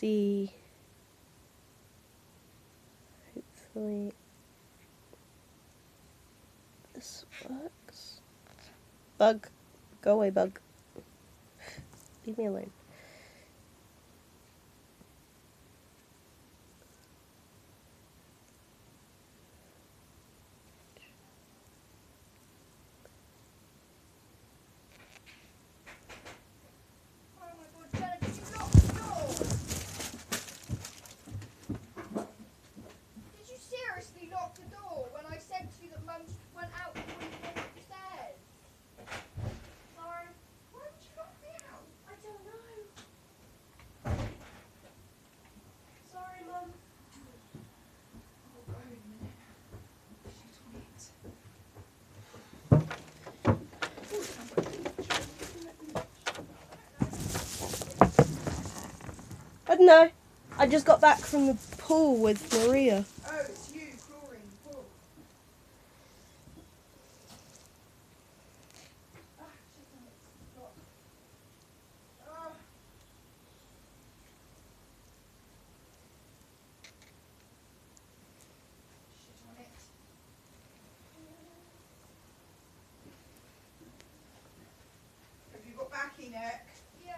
see, hopefully this works. Bug, go away, bug. Leave me alone. I don't know. I just got back from the pool with Maria. Oh, it's you crawling the pool. Shit on it. Have you got backy neck? Yeah.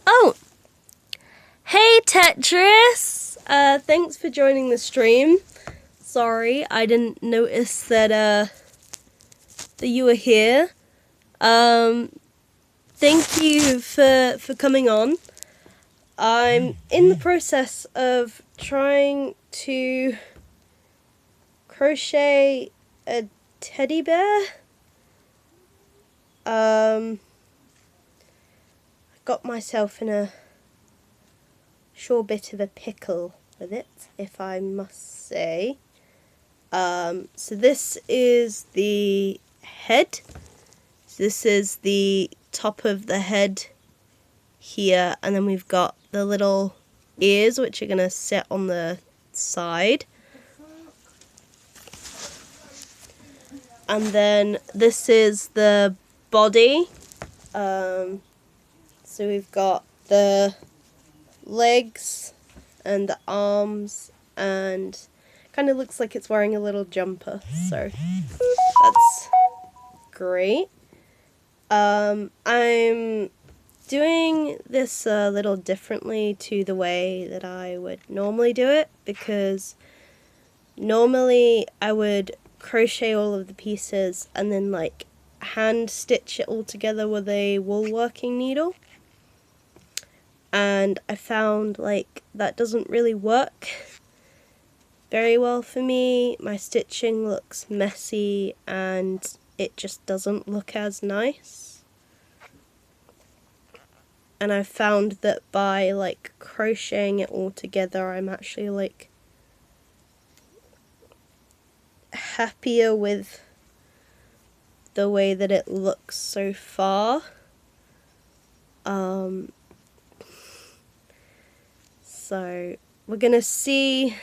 Oh! Hey Tetris! Thanks for joining the stream. Sorry, I didn't notice that you were here. Thank you for coming on. I'm in the process of trying to crochet a teddy bear. I got myself in a sure bit of a pickle with it, if I must say. So this is the head. So this is the top of the head here, and then we've got the little ears which are going to sit on the side. And then this is the body. So we've got the legs and the arms, and kind of looks like it's wearing a little jumper, so that's great. I'm doing this a little differently to the way that I would normally do it, because normally I would crochet all of the pieces and then like hand stitch it all together with a wool working needle, and I found like that doesn't really work very well for me. My stitching looks messy and it just doesn't look as nice. And I found that by like crocheting it all together, I'm actually like happier with the way that it looks so far. So we're gonna see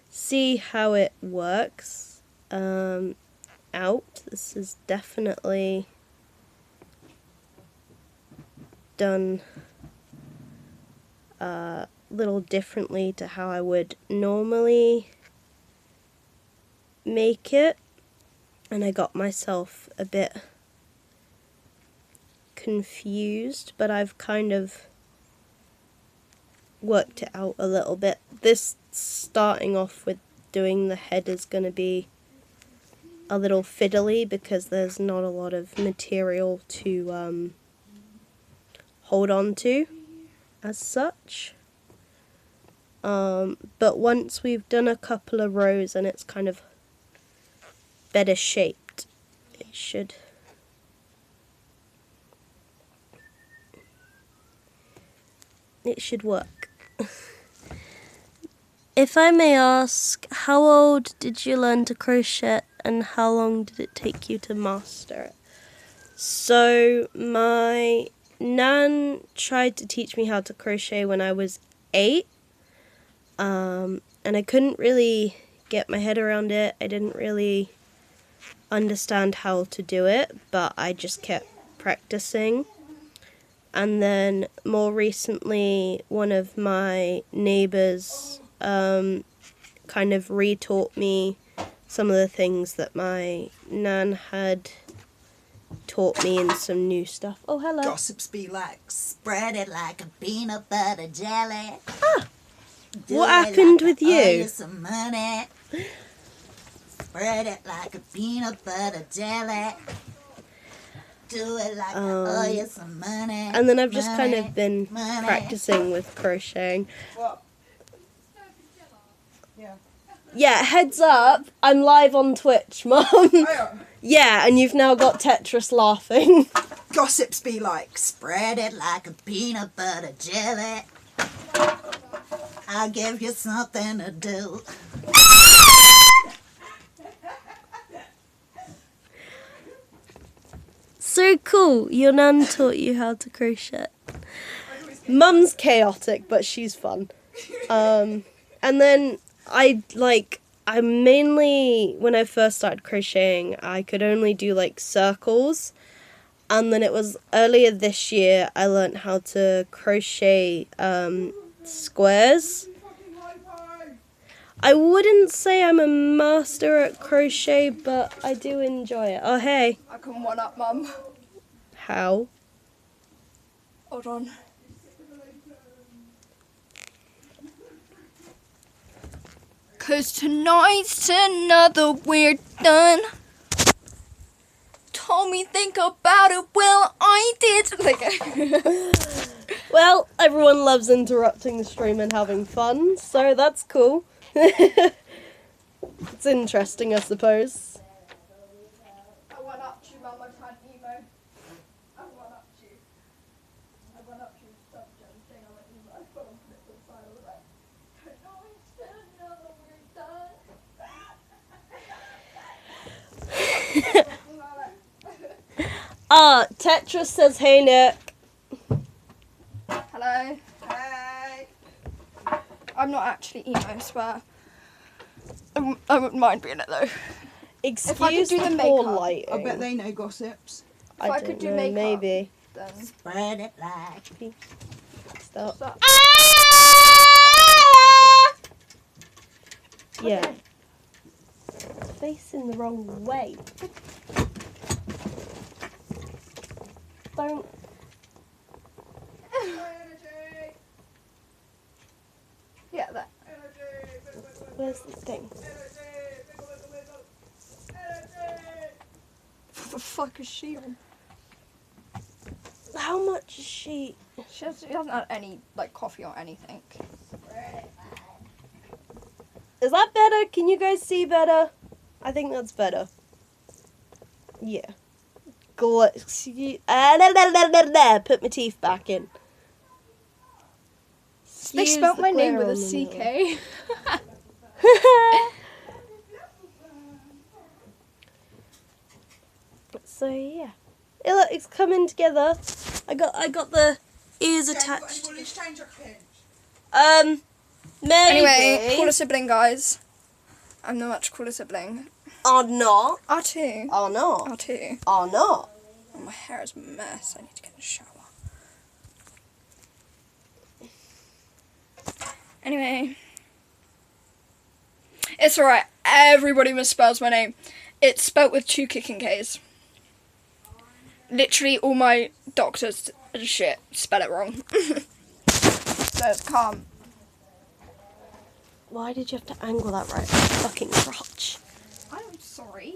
see how it works out. This is definitely done a little differently to how I would normally make it, and I got myself a bit confused, but I've kind of worked it out a little bit. This starting off with doing the head is going to be a little fiddly because there's not a lot of material to hold on to. as such. But once we've done a couple of rows and it's kind of better shaped, it should work. If I may ask, how old did you learn to crochet and how long did it take you to master it? So my nan tried to teach me how to crochet when I was 8, and I couldn't really get my head around it. I didn't really understand how to do it, but I just kept practicing. And then more recently, one of my neighbours kind of retaught me some of the things that my nan had taught me and some new stuff. Oh, hello. Gossips be like, spread it like a peanut butter jelly. Ah, what happened with you? You some money. Spread it like a peanut butter jelly. Do it like I owe you some money. And then I've just kind of been practicing with crocheting. What? Yeah. Yeah, heads up, I'm live on Twitch, Mum. Oh. Yeah, and you've now got Tetris laughing. Gossips be like, spread it like a peanut butter jelly. I'll give you something to do. So cool, your nan taught you how to crochet. Mum's chaotic, but she's fun. And then I mainly, when I first started crocheting, I could only do like circles. And then it was earlier this year I learned how to crochet squares. I wouldn't say I'm a master at crochet, but I do enjoy it. Oh, hey. I can one up, Mum. How? Hold on. Cause tonight's another we're done. Told me think about it, well I did. Well, everyone loves interrupting the stream and having fun, so that's cool. It's interesting, I suppose. I went up to you, Mum, I've had emo. I went up to you. I went up to you, stop Jen saying I went emo. I put on the little side, I was like, tonight's another we're done. Tetris says, hey Nick. Hello. Hey. I'm not actually emo, I swear. I wouldn't mind being it though. Excuse If I could do the poor makeup, lighting. I bet they know gossips. If I could don't do know, makeup. maybe. Then Spread it like. Stop. that. Yeah. Facing the wrong way. Don't. Yeah, that. Where's the thing? What the fuck is she on? How much is she? She hasn't had any like coffee or anything. Is that better? Can you guys see better? I think that's better. Yeah. Put my teeth back in. They Excuse spelt the my name glare with a on the CK. So yeah, it's coming together. I got the ears attached. Maybe. Anyway, cooler sibling, guys. I'm the much cooler sibling. Or not. R2. Or not. R2. Or not. Oh, my hair is a mess. I need to get in the shower. Anyway. It's alright. Everybody misspells my name. It's spelt with 2 kicking K's. Literally all my doctors and shit spell it wrong. So it's calm. Why did you have to angle that right fucking crotch? I'm sorry.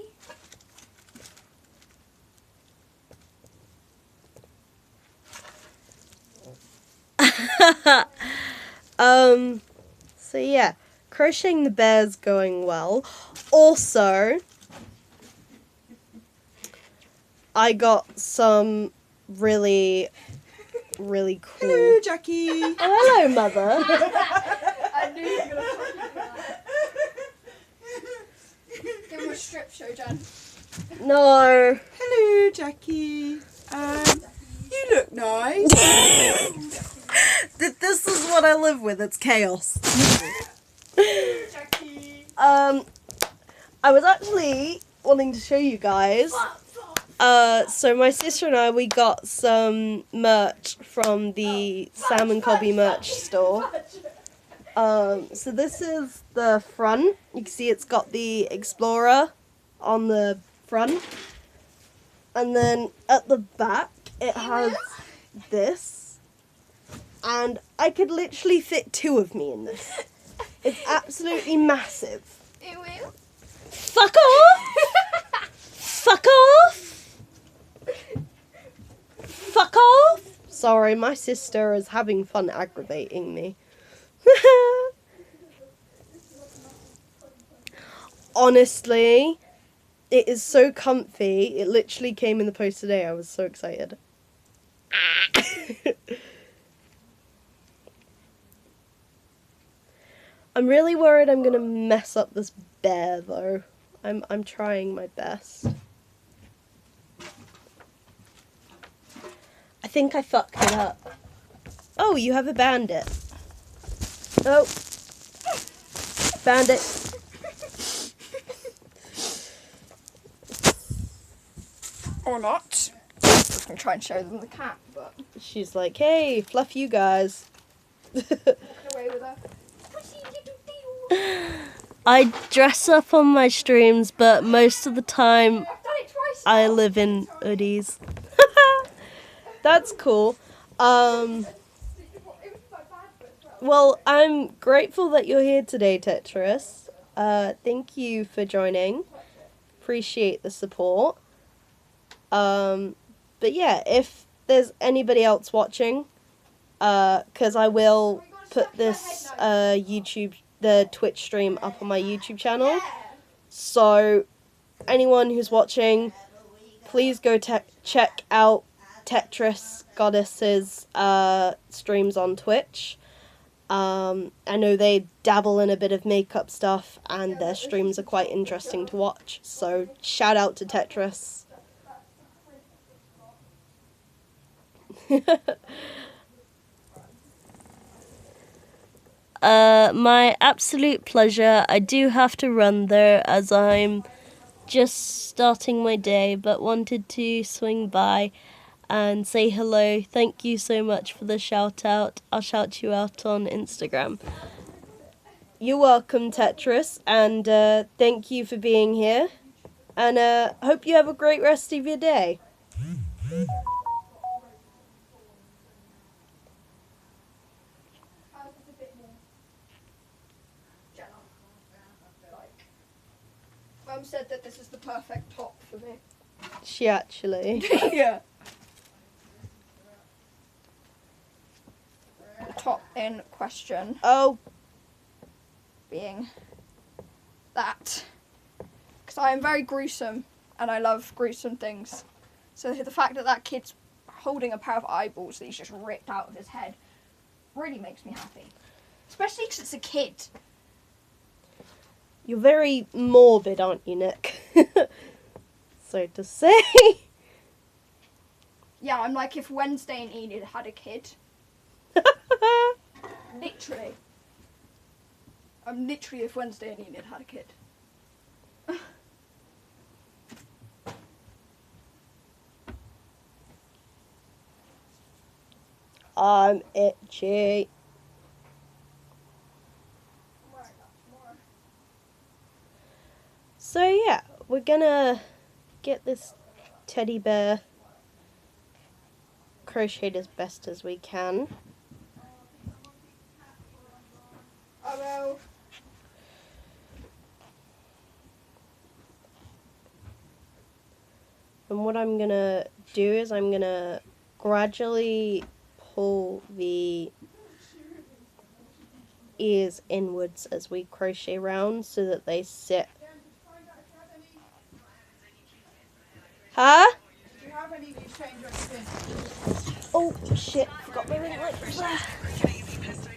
So yeah, crocheting the bear's going well. Also, I got some really cool. Hello, Jackie. Oh, hello, Mother. I knew you were going to fucking do that. Give him a strip show, Jen. No. Hello, Jackie. You look nice. This is what I live with. It's chaos. Jackie. I was actually wanting to show you guys. So my sister and I, we got some merch from the Sam and Cobby merch store. So this is the front. You can see it's got the Explorer on the front. And then at the back, it has this. And I could literally fit 2 of me in this. It's absolutely massive. Ew, ew. Fuck off! Fuck off! Fuck off! Sorry, my sister is having fun aggravating me. Honestly, it is so comfy. It literally came in the post today. I was so excited. I'm really worried I'm gonna mess up this bear though. I'm trying my best. I think I fucked it up. Oh, you have a bandit. Oh. Bandit. Or not. I was going to try and show them the cat, but... She's like, hey, fluff you guys. Get away with her. I dress up on my streams, but most of the time I've done it twice. I live in hoodies. That's cool. Well, I'm grateful that you're here today, Tetris. Thank you for joining. Appreciate the support. But yeah, if there's anybody else watching, because I will put this the Twitch stream up on my YouTube channel. So anyone who's watching, please go check out Tetris Goddess's streams on Twitch. I know they dabble in a bit of makeup stuff and their streams are quite interesting to watch. So shout out to Tetris. My absolute pleasure. I do have to run though, as I'm just starting my day, but wanted to swing by and say hello. Thank you so much for the shout out. I'll shout you out on Instagram. You're welcome, Tetris, and thank you for being here. And hope you have a great rest of your day. Mum said that this is the perfect top for me. She actually. Yeah. The top in question Oh, being that. Because I am very gruesome and I love gruesome things. So the fact that that kid's holding a pair of eyeballs that he's just ripped out of his head really makes me happy. Especially because it's a kid. you're very morbid, aren't you, Nick? So to say. Yeah, I'm like if Wednesday and Enid had a kid. Literally. I'm literally if Wednesday and Enid had a kid. I'm itchy. So yeah, we're gonna get this teddy bear crocheted as best as we can. Oh well. And what I'm gonna do is I'm gonna gradually pull the ears inwards as we crochet round so that they sit. Huh? Do you have any new change or anything? Oh shit, forgot my ring light.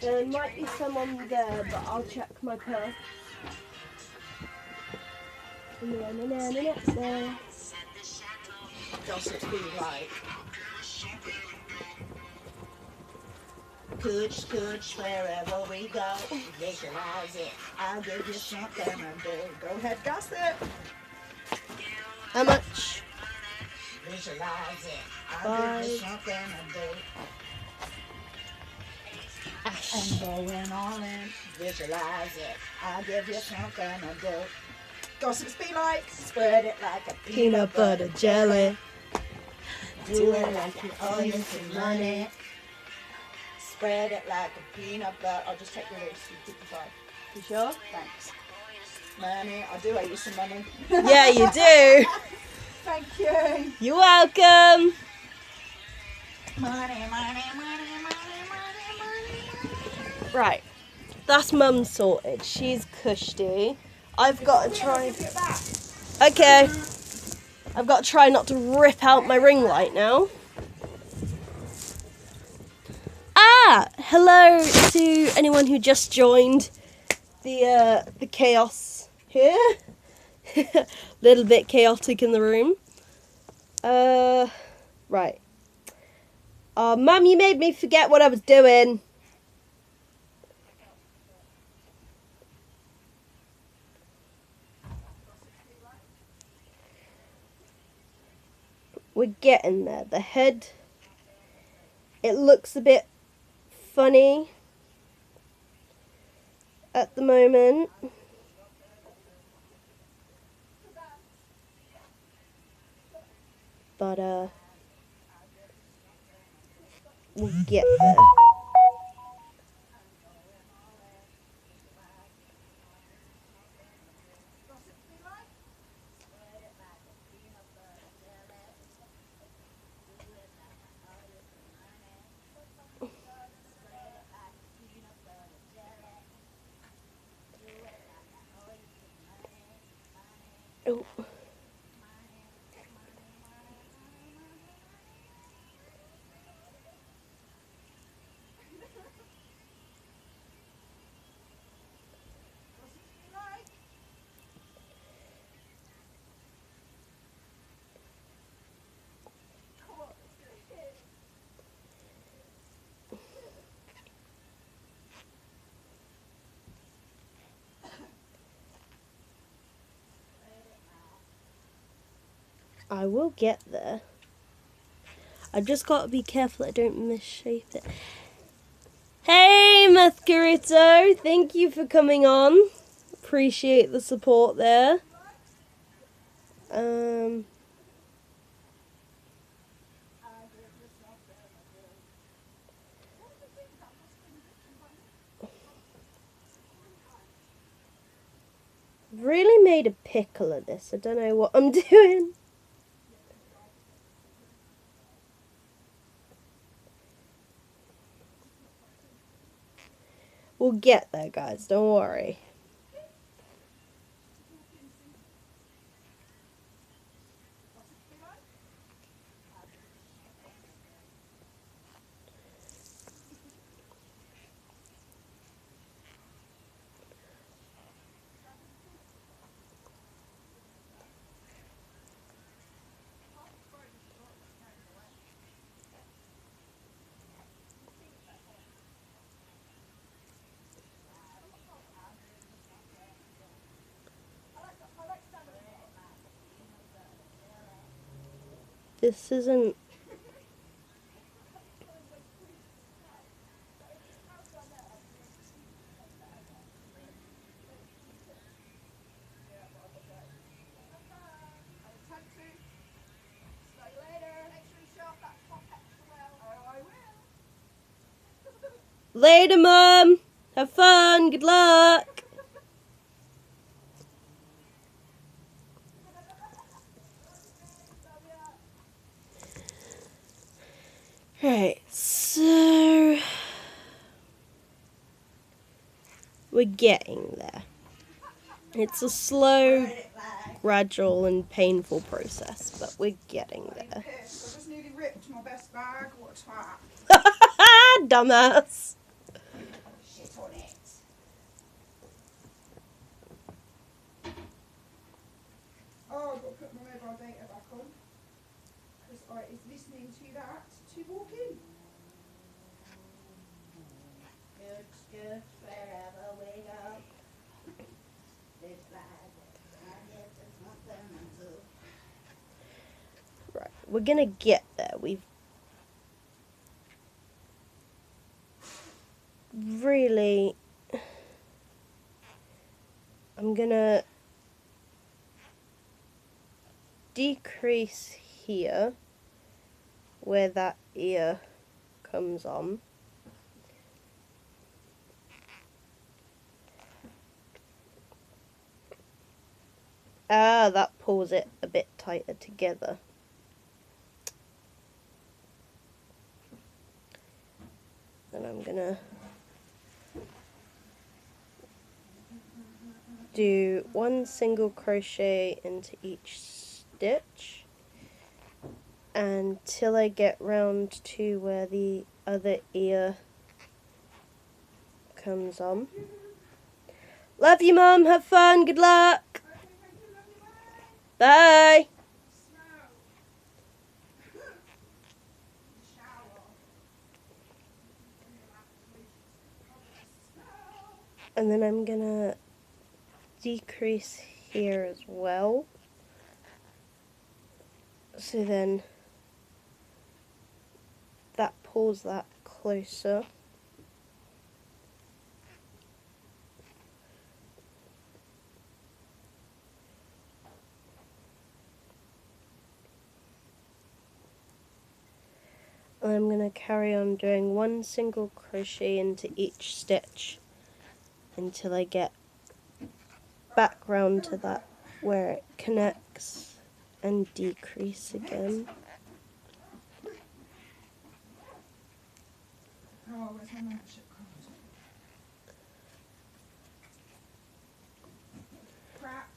There might be some on there, but I'll check my purse. Gossip be like. Cooch, cooch, wherever we go. Visualize it. I'll give you something to do. Go ahead, gossip. How much? Visualize it. I'll give you something to do. I'm going all in. Visualize it. I'll give you something to do. Gossips be like, spread it like a Peanut butter jelly. Do it like you owe you some money. Spread it like a peanut butter. I'll just take your wrist. 55. You sure? Thanks. Money. I do owe you some money. Yeah, you do. Thank you. You're welcome. Money, money, money, money, money, money. Right, that's Mum sorted. She's cushy. I've got to try. Okay. I've got to try not to rip out my ring light now. Hello to anyone who just joined the chaos here. Little bit chaotic in the room. Right. Mum, you made me forget what I was doing. We're getting there. The head, it looks a bit funny at the moment. But, we'll get there. Oh. I will get there. I just got to be careful I don't misshape it. Hey, Mascarito! Thank you for coming on. Appreciate the support there. Really made a pickle of this. I don't know what I'm doing. We'll get there, guys. Don't worry. This isn't... Later, Mum. Have fun. Good luck. Right, so... We're getting there. It's a slow, gradual and painful process, but we're getting there. I just nearly ripped my best bag. What a twat. Dumbass. Shit on it. Oh, I've got to put my mobile data back on. Because I is listening to that to walk in. Good, good, wherever we go. This flag, I guess it's nothing to do. Right, we're gonna get there. We've really... I'm gonna decrease here where that ear comes on. Ah, that pulls it a bit tighter together. And I'm gonna do 1 single crochet into each stitch until I get round to where the other ear comes on. Love you, Mum. Have fun. Good luck. Bye. And then I'm gonna decrease here as well. So then that pulls that closer. And I'm going to carry on doing 1 single crochet into each stitch until I get back round to that where it connects and decrease again. Oh, where's my membership card? Crap.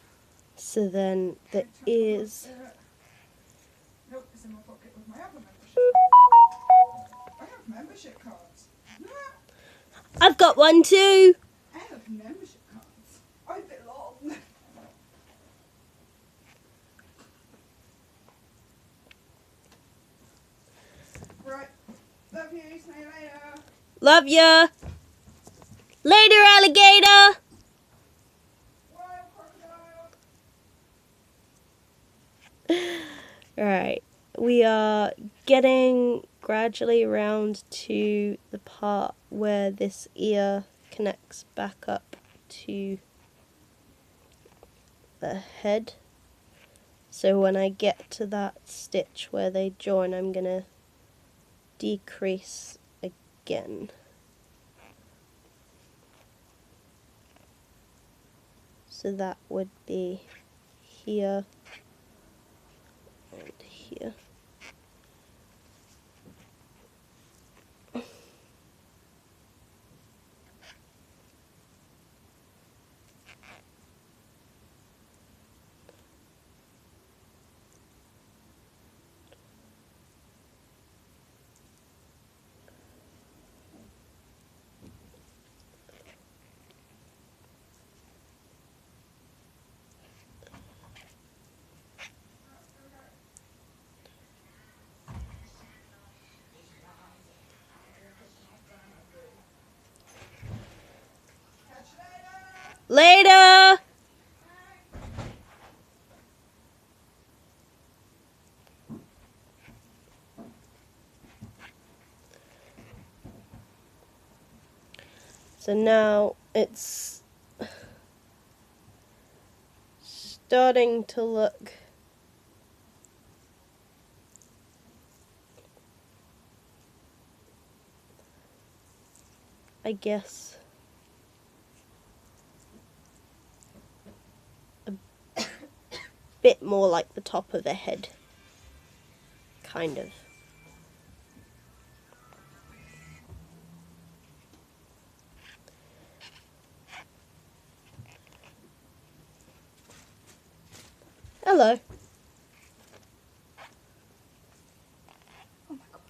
So then the ears... Nope, it's in my pocket with my other membership card. I have membership cards. I've got one too! I have membership cards. I belong. Right. Love you. See you later. Love ya! Later, alligator! Wild crocodile. Right, we are getting gradually around to the part where this ear connects back up to the head. So when I get to that stitch where they join, I'm going to decrease again. So that would be here and here. Catch you later. Later! So now it's starting to look I guess a bit more like the top of a head, kind of. Hello. Oh my god.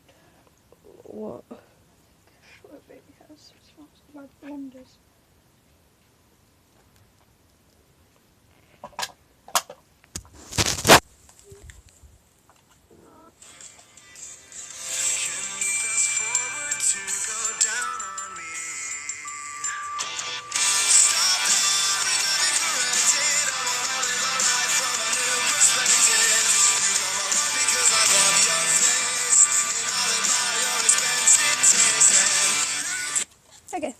What? What a baby has. It smells like my blunders. Okay.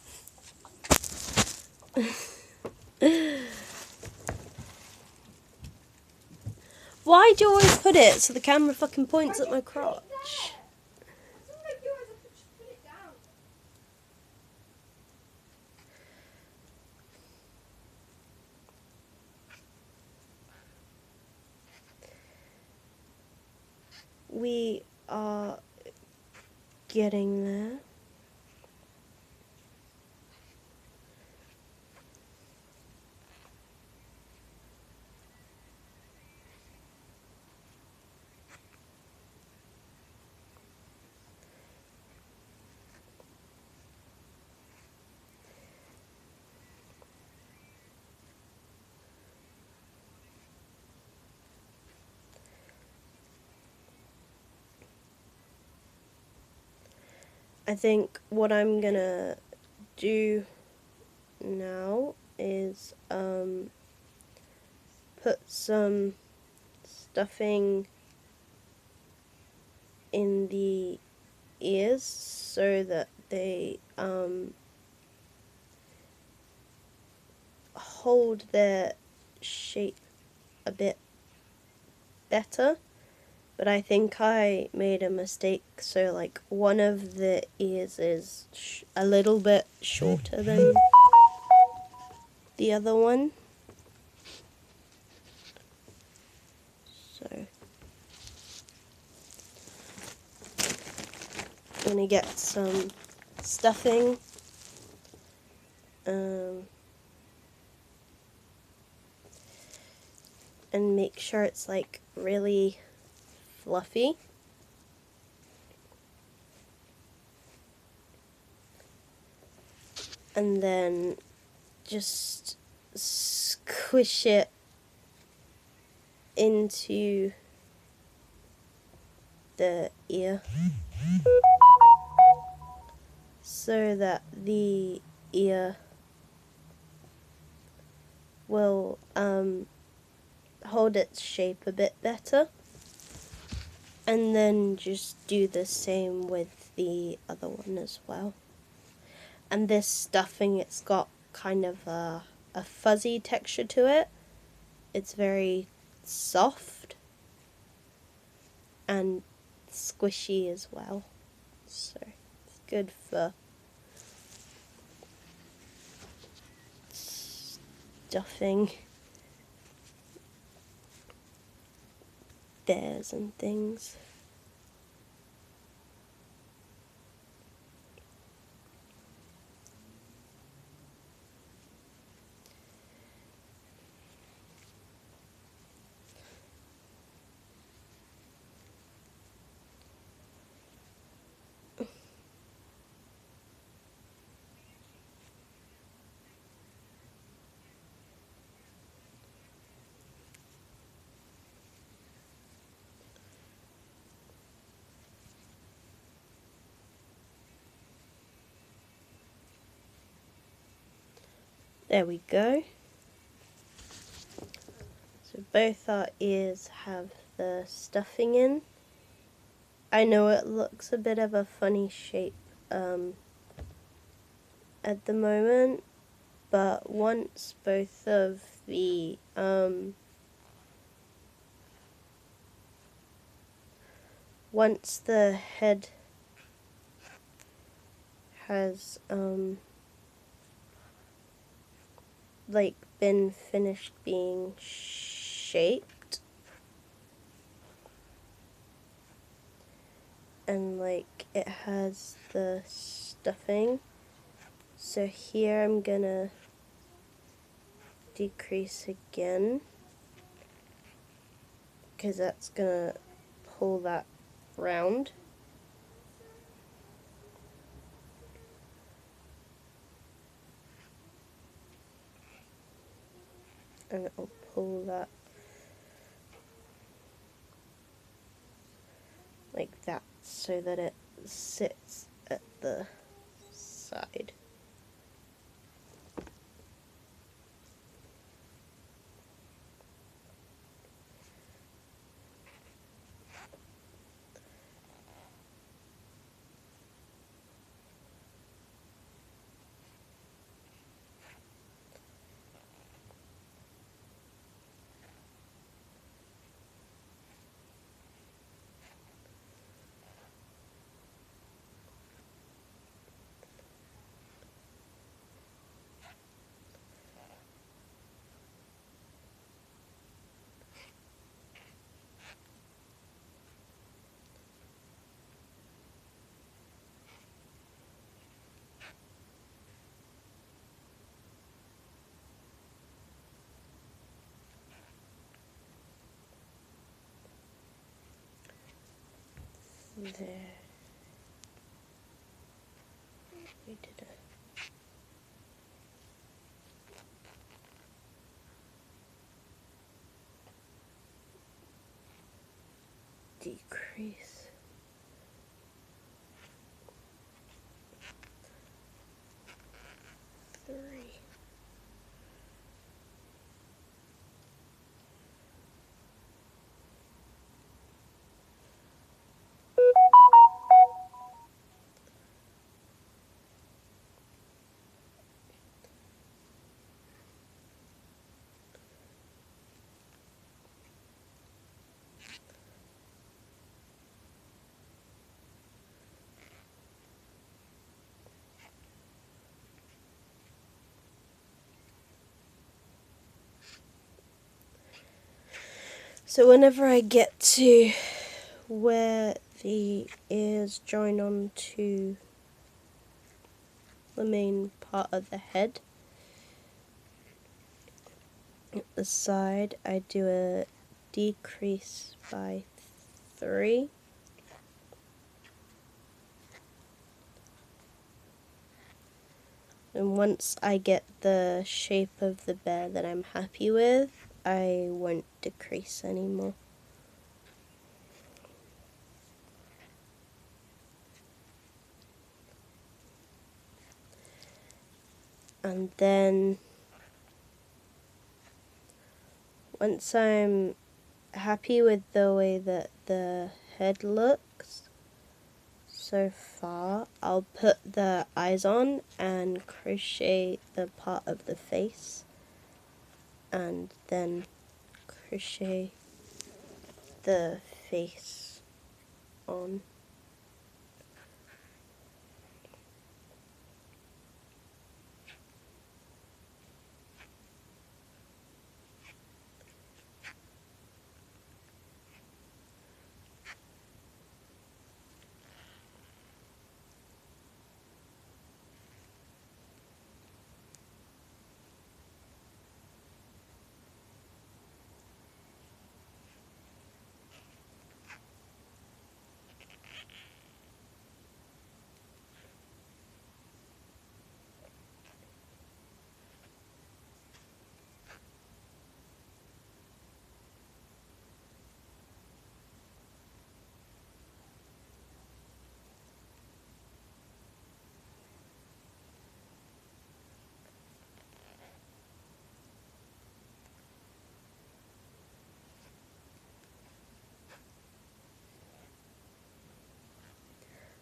Why do you always put it so the camera fucking points at my crotch? We are getting there. I think what I'm gonna do now is put some stuffing in the ears so that they hold their shape a bit better. But I think I made a mistake, so like one of the ears is a little bit shorter than the other one. So I'm gonna get some stuffing. And make sure it's like really fluffy. And then just squish it into the ear so that the ear will hold its shape a bit better. And then just do the same with the other one as well. And this stuffing, it's got kind of a fuzzy texture to it. It's very soft and squishy as well. So it's good for stuffing bears and things. There we go. So both our ears have the stuffing in. I know it looks a bit of a funny shape at the moment, but once both of the once the head has like been finished being shaped and like it has the stuffing, so here I'm gonna decrease again because that's gonna pull that round. And I'll pull that like that so that it sits at the side. There. We did a decrease. Three. So whenever I get to where the ears join on to the main part of the head, at the side I do a decrease by 3. And once I get the shape of the bear that I'm happy with, I won't decrease anymore. And then once I'm happy with the way that the head looks so far, I'll put the eyes on and crochet the part of the face, and then crochet the face on.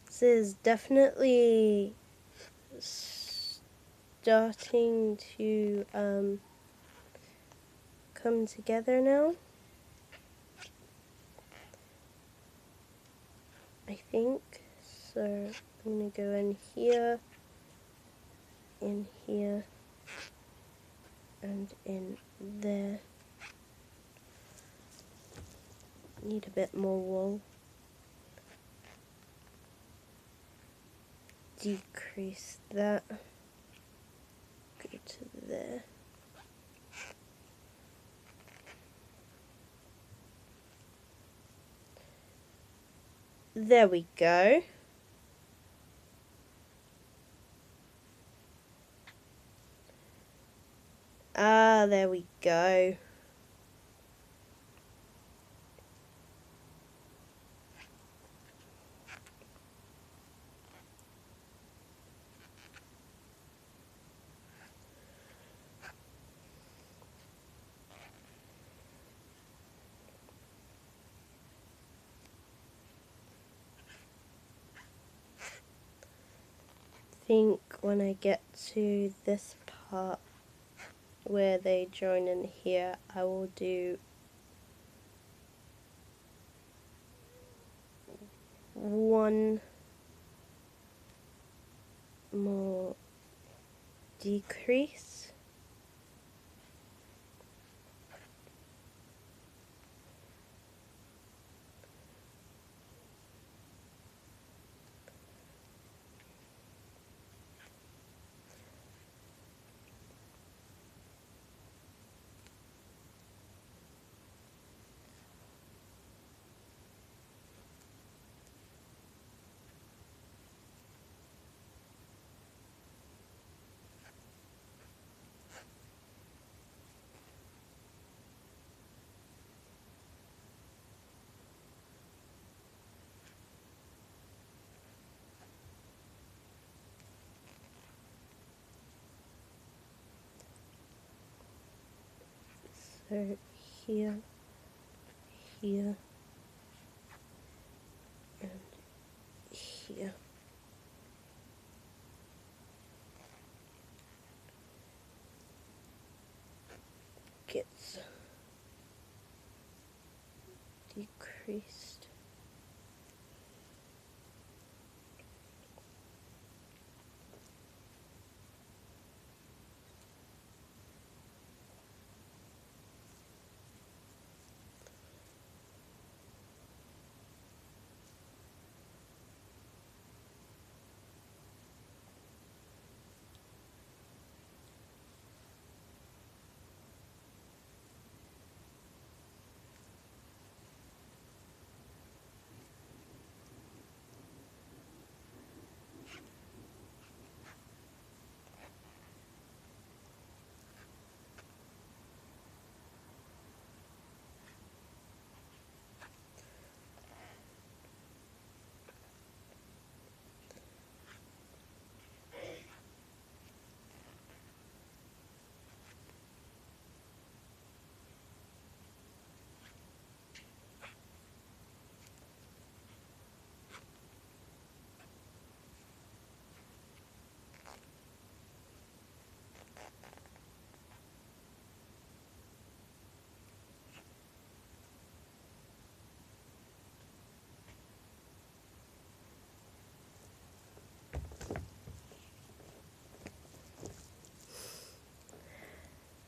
This is definitely starting to come together now, I think. So I'm going to go in here, and in there. Need a bit more wool. Decrease that. Go to there. There we go. Ah, there we go. Think when I get to this part where they join in here, I will do one more decrease. So here, here, and here. Gets decreased.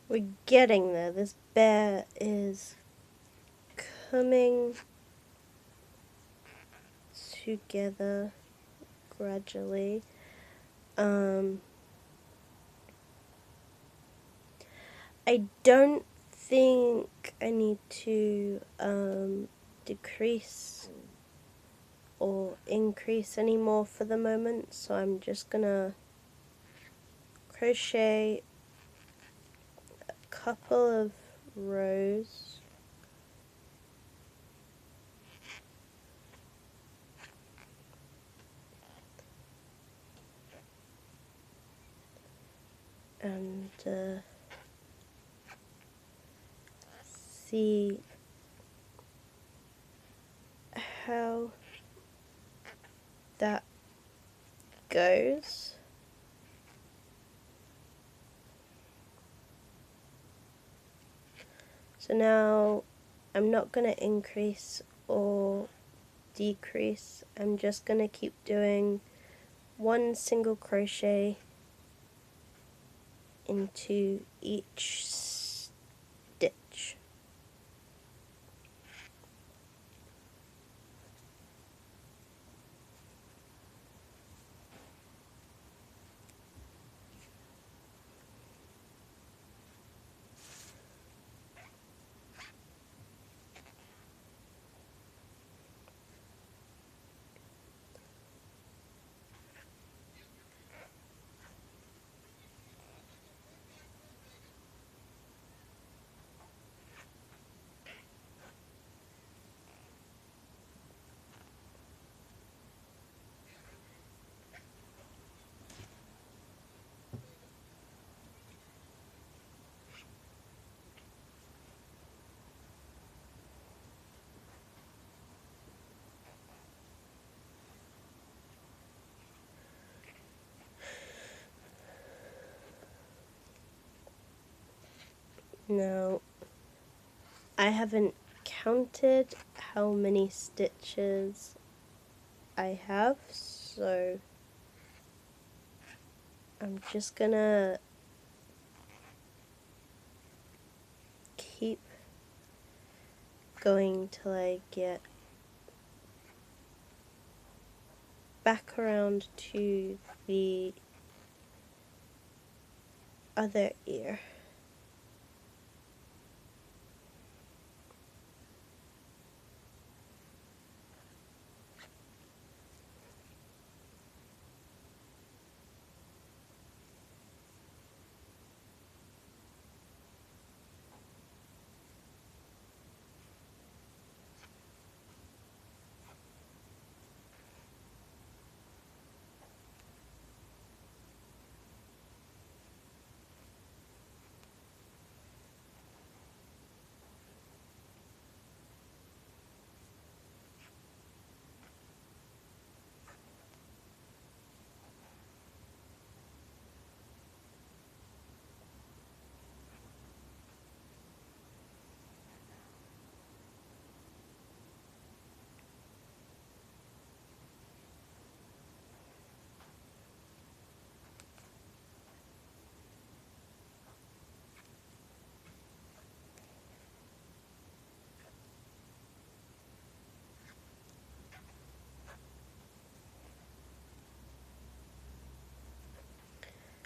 We're getting there. This bear is coming together gradually. I don't think I need to decrease or increase anymore for the moment, so I'm just gonna crochet a couple of rows and see how that goes. So now I'm not going to increase or decrease. I'm just going to keep doing one single crochet into each stitch. Now, I haven't counted how many stitches I have, so I'm just gonna keep going till I get back around to the other ear.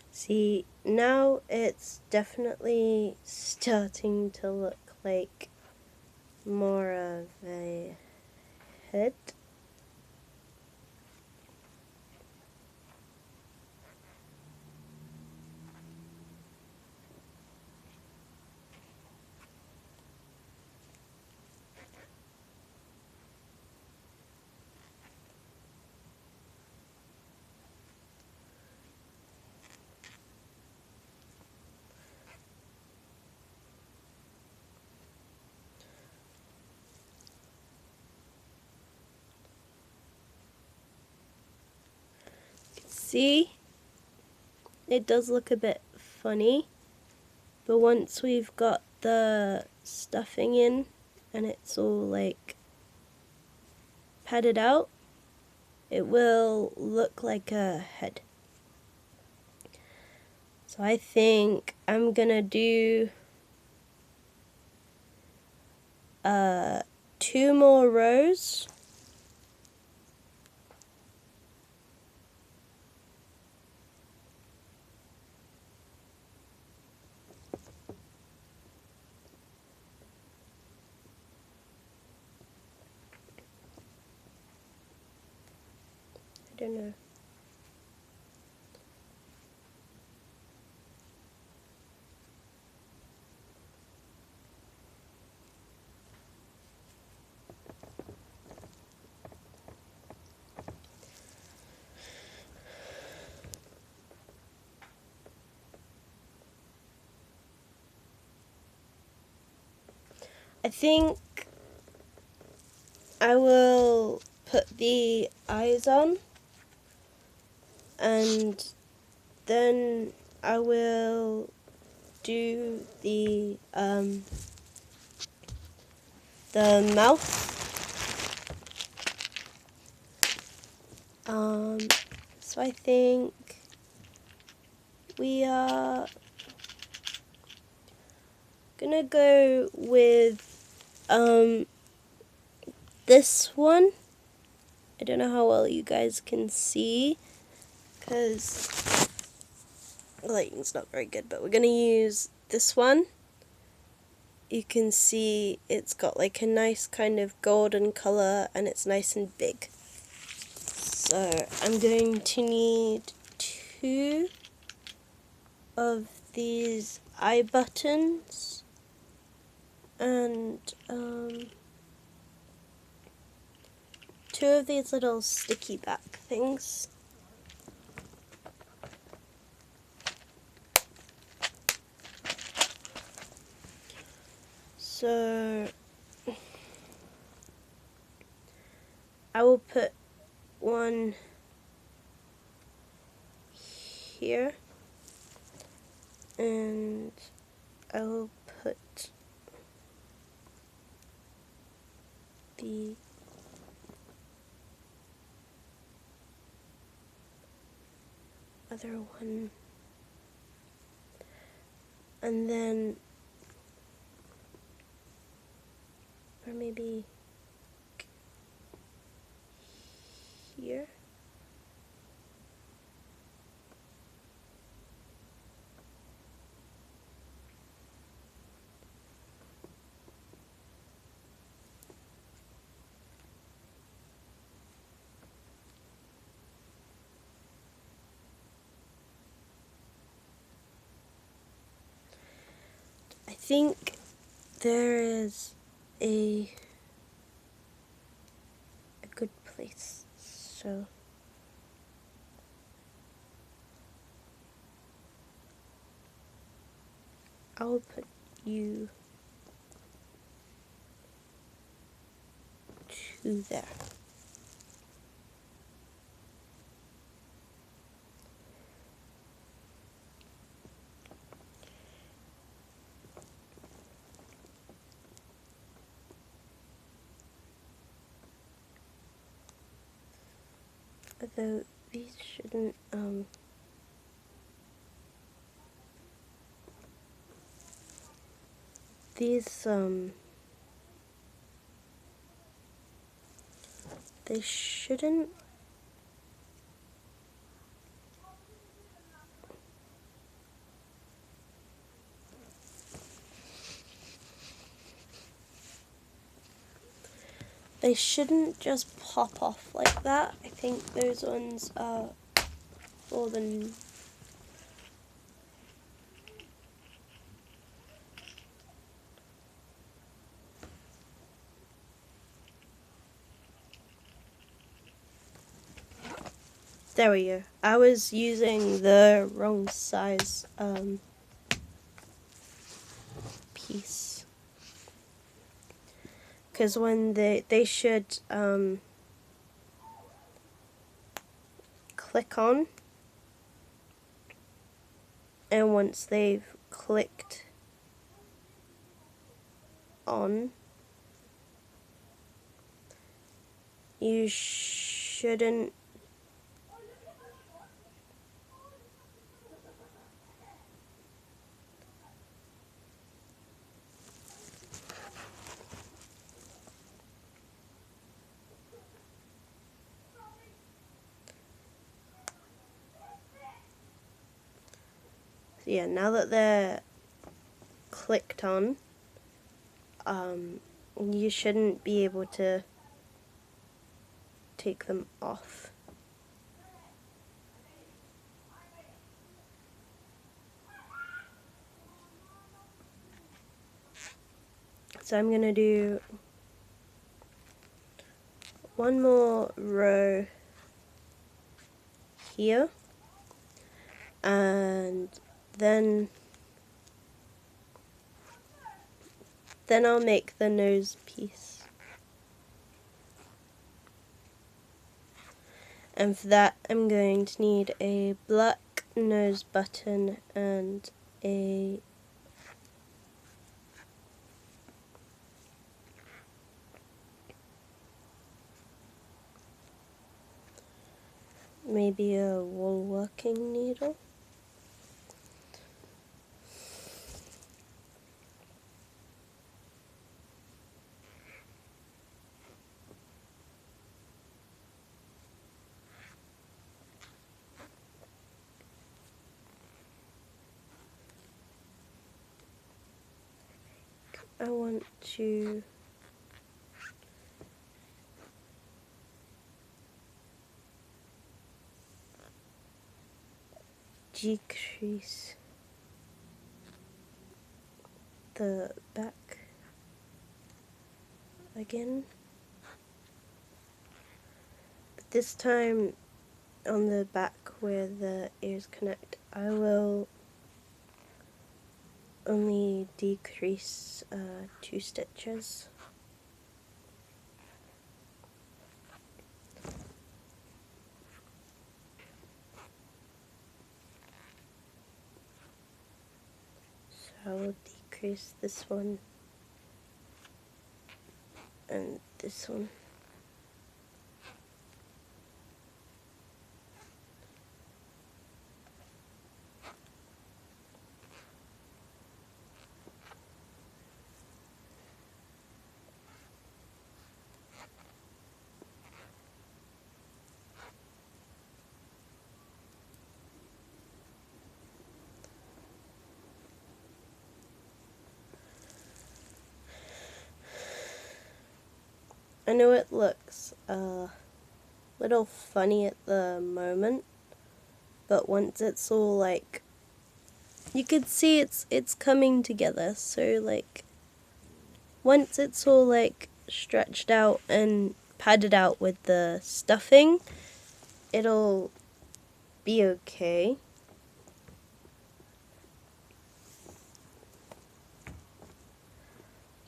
See, now it's definitely starting to look like more of a head. See, it does look a bit funny, but once we've got the stuffing in and it's all like padded out, it will look like a head. So I think I'm gonna do 2 more rows. I don't know. I think I will put the eyes on, and then I will do the mouth. So I think we are gonna go with this one. I don't know how well you guys can see because the lighting's not very good, but we're gonna use this one. You can see it's got like a nice kind of golden color and it's nice and big. So I'm going to need 2 of these eye buttons and 2 of these little sticky back things. So I will put one here, and I will put the other one, and then, or maybe here. I think there is a good place, so I'll put you to there. Although these shouldn't, these, they shouldn't, just pop off like that. I think those ones are for the there we go. I was using the wrong size piece, because when they should click on, and once they've clicked on, you shouldn't yeah, now that they're clicked on, you shouldn't be able to take them off. So I'm gonna do one more row here, and then I'll make the nose piece. And for that I'm going to need a black nose button and a maybe a wool working needle. I want to decrease the back again, but this time on the back where the ears connect I will only decrease 2 stitches. So I will decrease this one and this one. I know it looks a little funny at the moment, but once it's all like, you can see it's coming together, so like once it's all like stretched out and padded out with the stuffing, it'll be okay.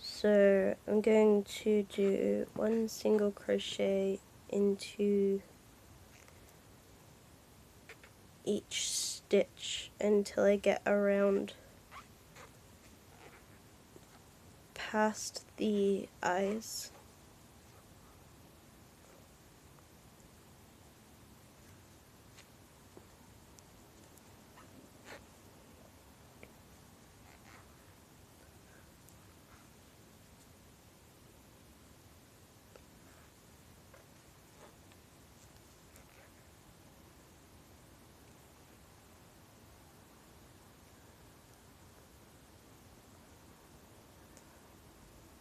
So I'm going to do 1 single crochet into each stitch until I get around past the eyes.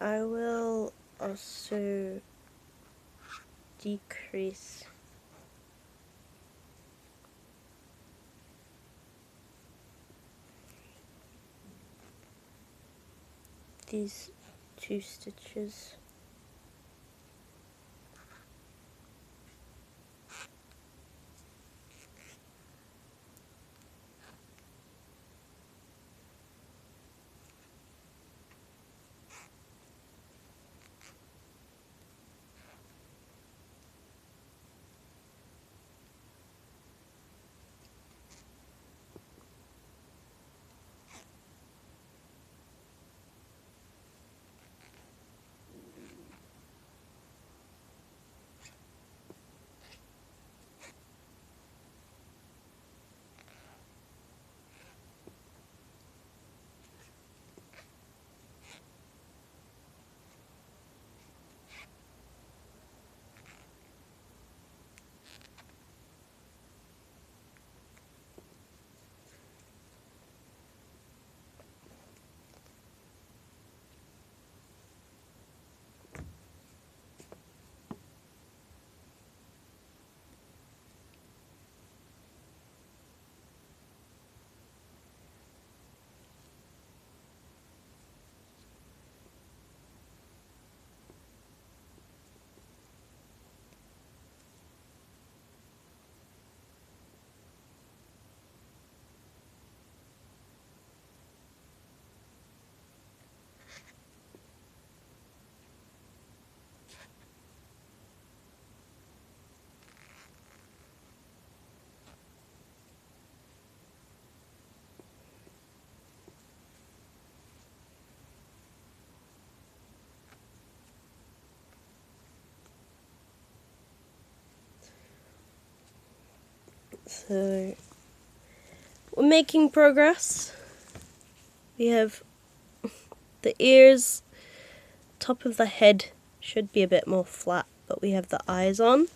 I will also decrease these 2 stitches. So we're making progress. We have the ears, top of the head should be a bit more flat, but we have the eyes on.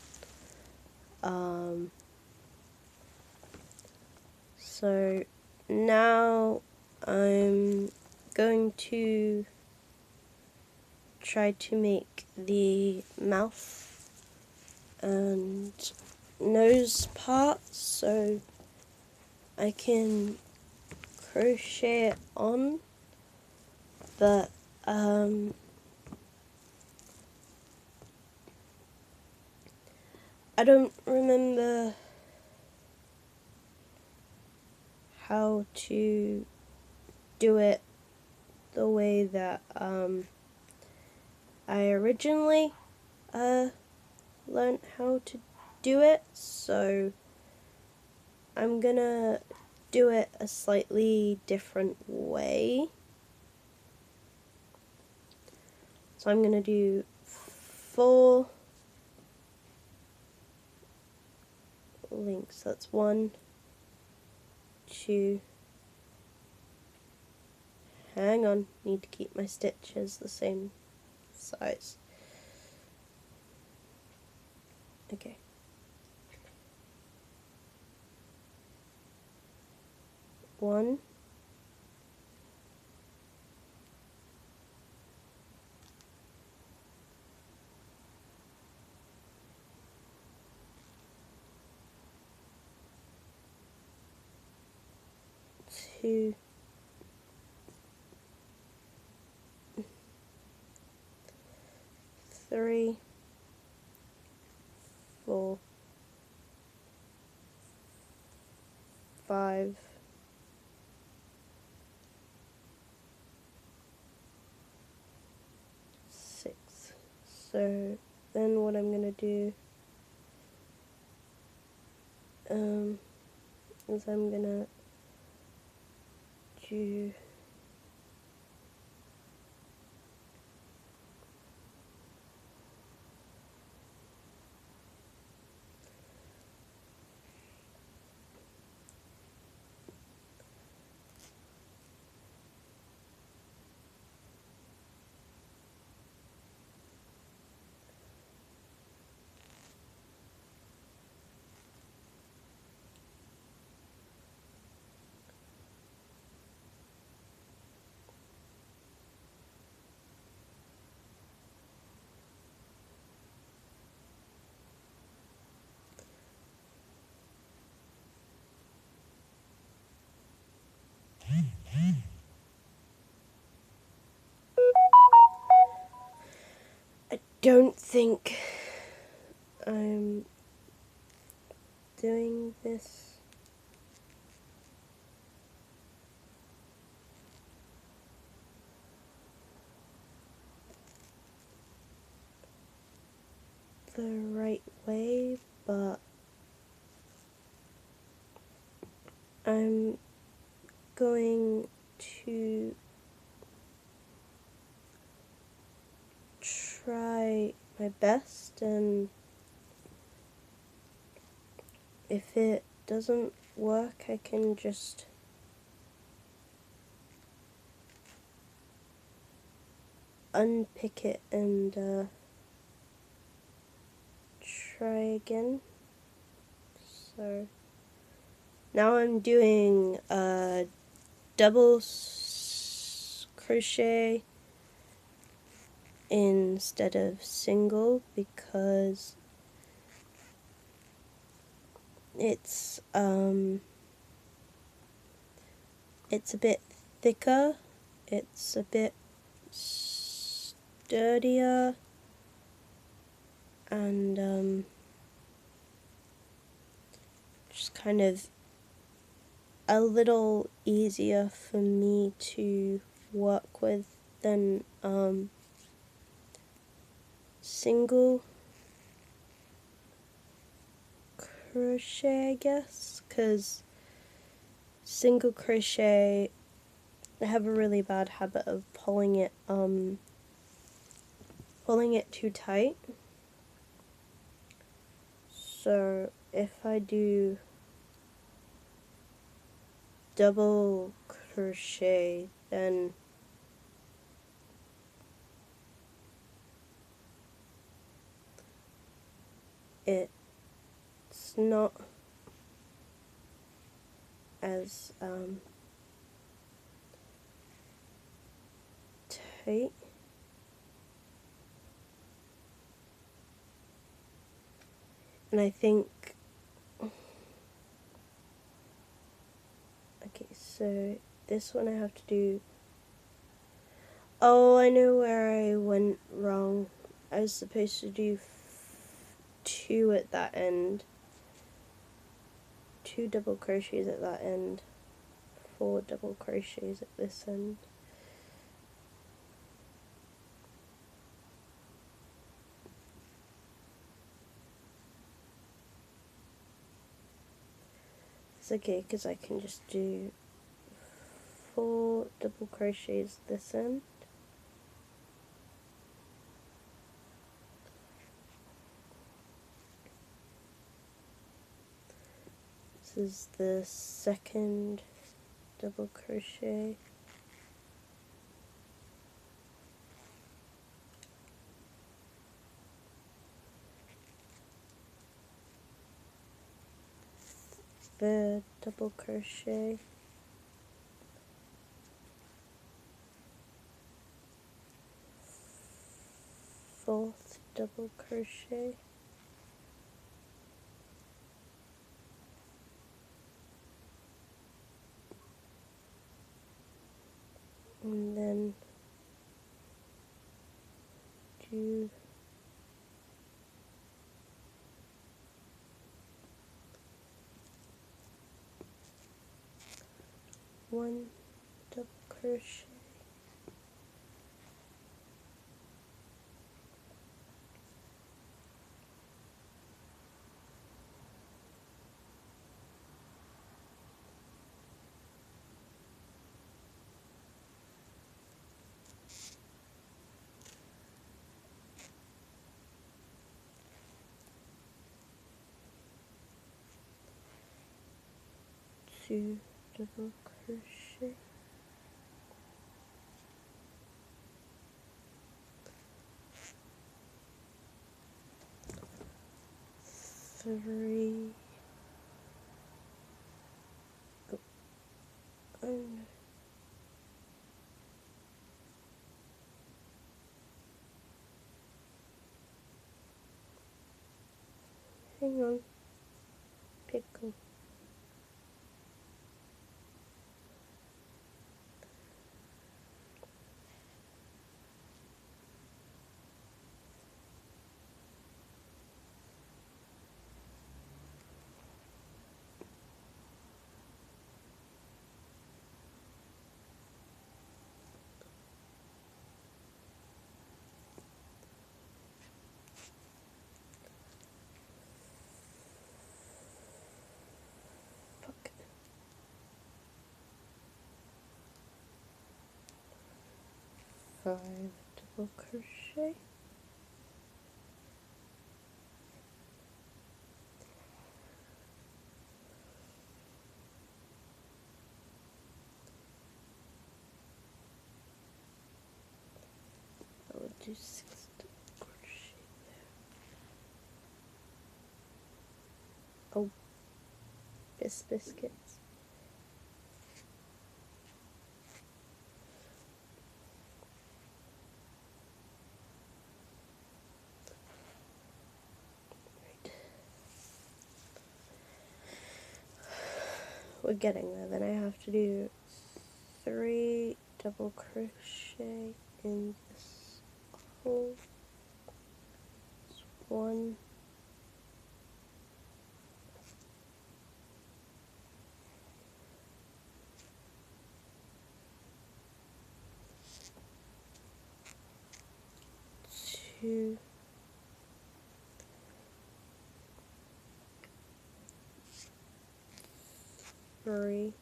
So now I'm going to try to make the mouth and nose parts so I can crochet it on, but I don't remember how to do it the way that I originally learned how to do it, so I'm gonna do it a slightly different way. So I'm going to do 4 links. That's 1, 2, hang on, need to keep my stitches the same size. Okay. 1, 2, 3, 4, 5, 6. So then what I'm going to do is I'm going to do I don't think I'm doing this the right way, but I'm going to try my best, and if it doesn't work I can just unpick it and try again. So now I'm doing a double crochet instead of single because it's a bit thicker, it's a bit sturdier, and just kind of a little easier for me to work with than single crochet, I guess, because single crochet I have a really bad habit of pulling it too tight. So if I do double crochet, then it's not as tight. And I think, okay, so this one I have to do, oh, I know where I went wrong. I was supposed to do 2 at that end, 2 double crochets at that end, 4 double crochets at this end. It's okay because I can just do 4 double crochets this end, This is the second double crochet. Third double crochet. Fourth double crochet. And then do one double crochet, two double crochet, three, oh no, hang on, pickle, fuck, five double crochet, I would do six double crochet there. Oh, biscuits. Right. We're getting there. Then I have to do three double crochet in this hole. One, two, three,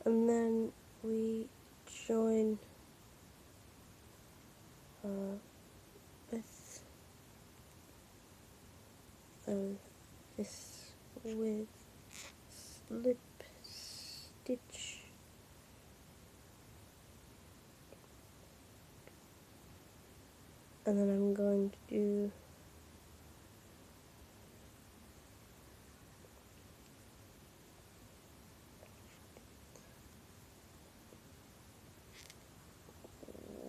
and then we join with this with slip stitch, and then I'm going to do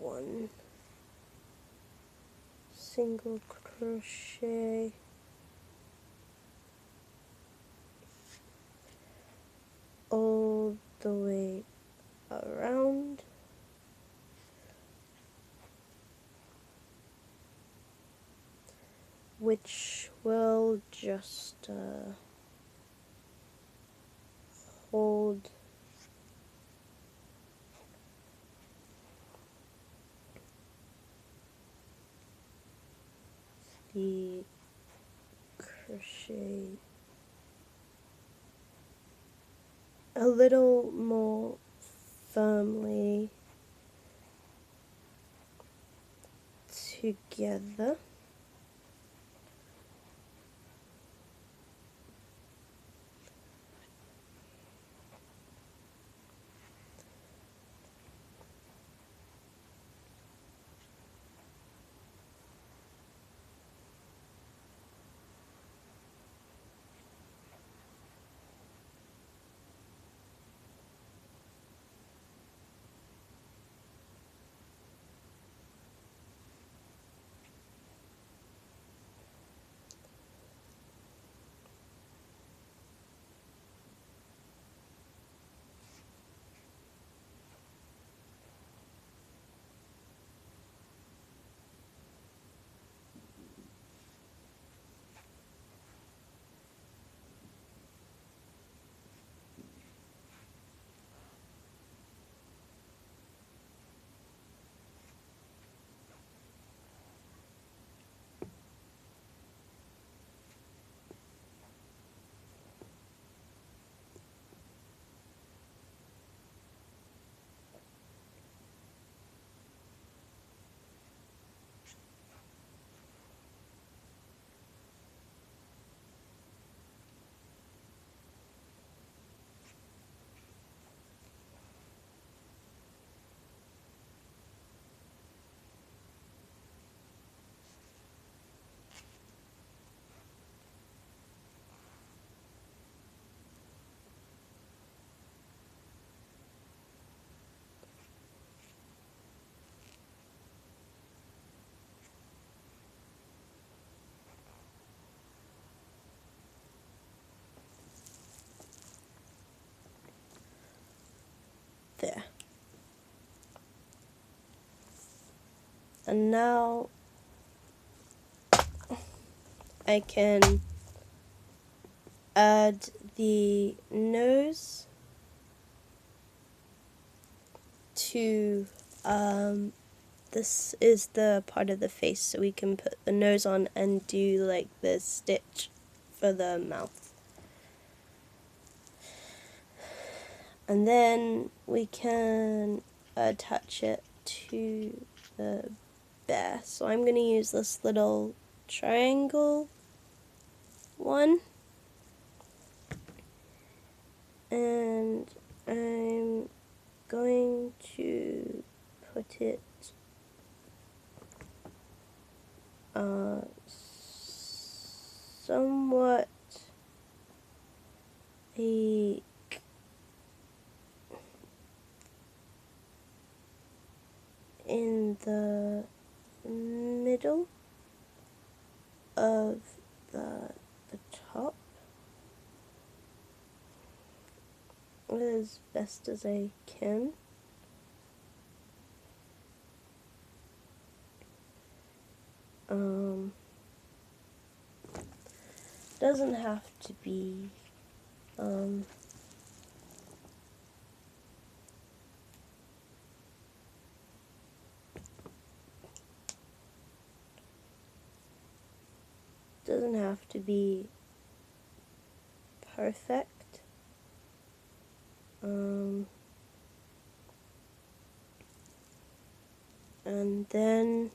one single crochet all the way around, which will just hold the crochet a little more firmly together. There. And now I can add the nose to, this is the part of the face, so we can put the nose on and do like the stitch for the mouth. And then we can attach it to the bear. So I'm going to use this little triangle one. And I'm going to put it somewhat like in the middle of the top as best as I can. Doesn't have to be doesn't have to be perfect. And then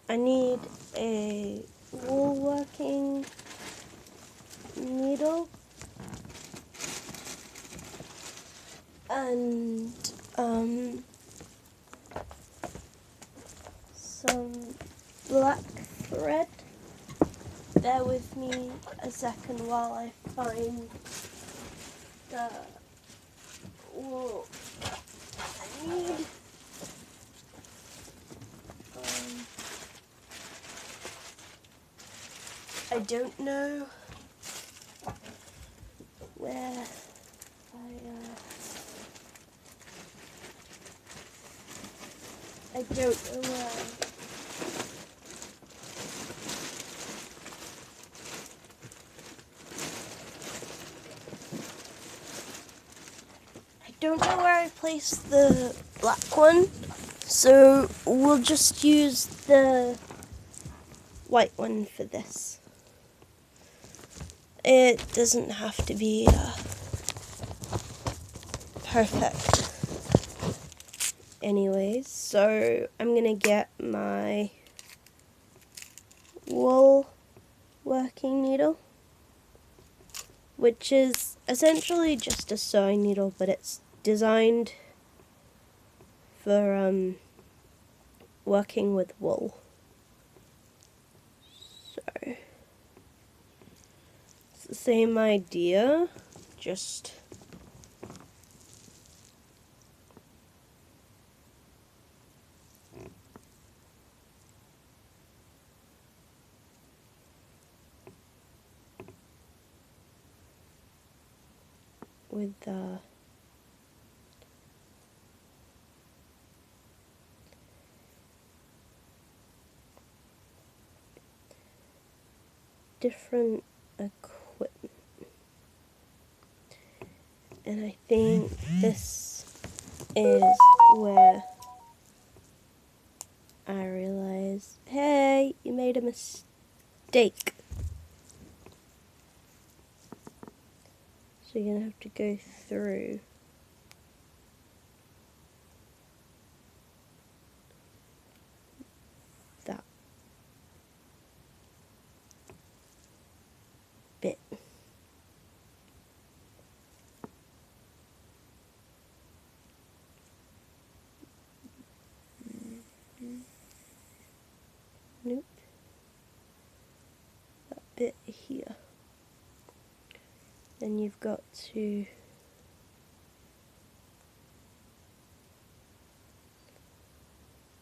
I need a woolworking needle and some black thread. Bear with me a second while I find the wool I need. I don't know where I don't know where I place the black one, so we'll just use the white one for this. It doesn't have to be perfect anyways, so I'm gonna get my wool working needle, which is essentially just a sewing needle, but it's designed for working with wool. So it's the same idea, just with different equipment. And I think this is where I realize, hey, you made a mistake. So you're gonna have to go through that bit. Nope. That bit here. Then you've got to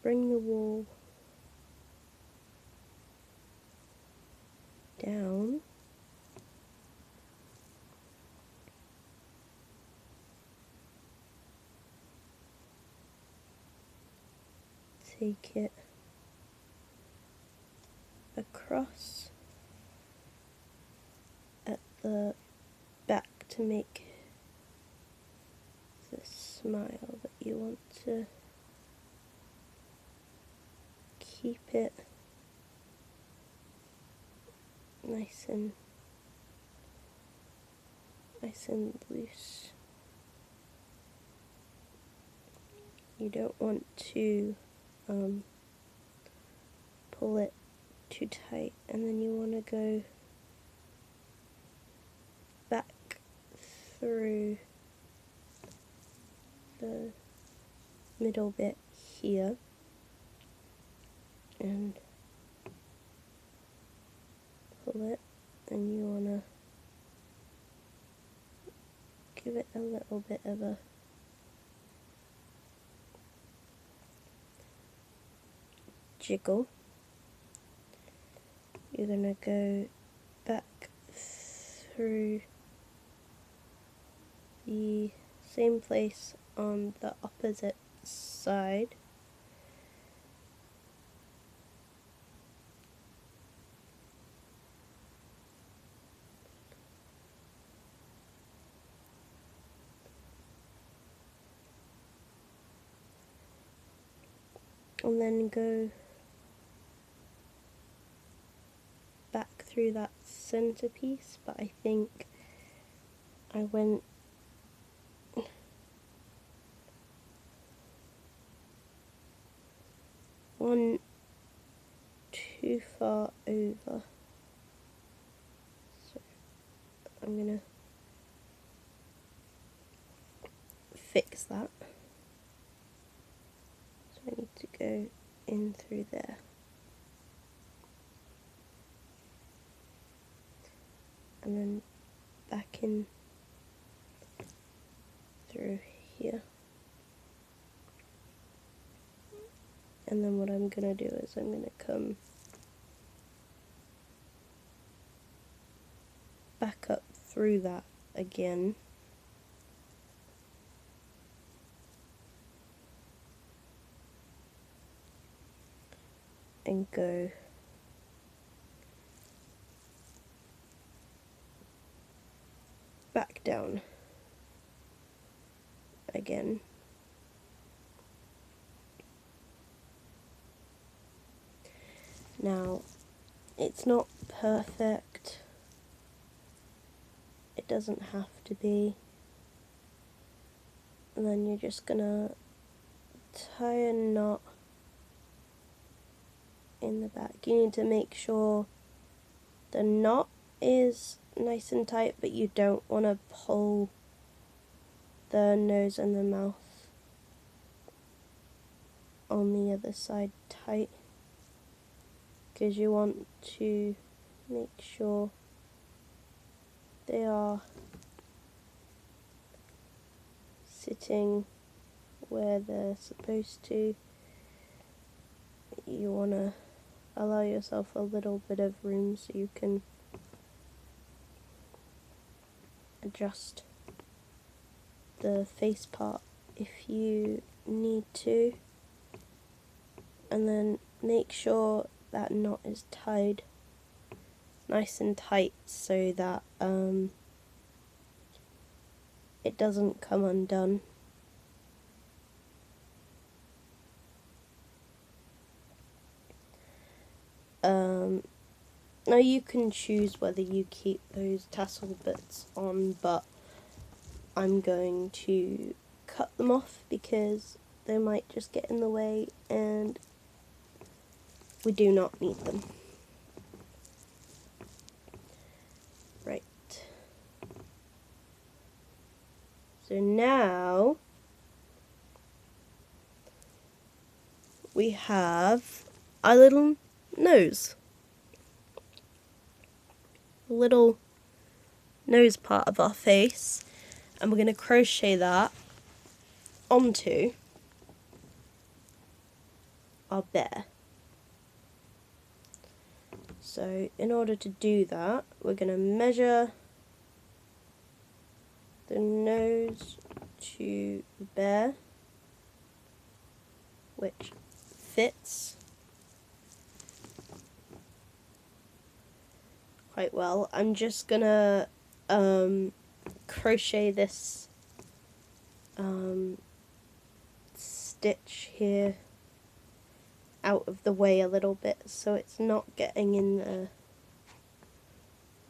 bring the wool down. Take it across at the back to make the smile that you want to keep it nice and loose. You don't want to pull it too tight, and then you want to go back through the middle bit here and pull it, and you want to give it a little bit of a jiggle. You're going to go back through the same place on the opposite side. And then go back through that centerpiece, but I think I went one too far over, so I'm gonna fix that. So I need to go in through there. And then back in through here. And then what I'm gonna do is I'm gonna come back up through that again. And go back down again. Now, it's not perfect. It doesn't have to be. And then you're just gonna tie a knot in the back. You need to make sure the knot is nice and tight, but you don't want to pull the nose and the mouth on the other side tight, because you want to make sure they are sitting where they're supposed to. You want to allow yourself a little bit of room so you can adjust the face part if you need to, and then make sure that knot is tied nice and tight so that it doesn't come undone. Now you can choose whether you keep those tassel bits on, but I'm going to cut them off because they might just get in the way and we do not need them. Right. So now we have our little nose. Little nose part of our face, and we're going to crochet that onto our bear. So in order to do that, we're going to measure the nose to the bear, which fits quite well. I'm just gonna crochet this stitch here out of the way a little bit so it's not getting in the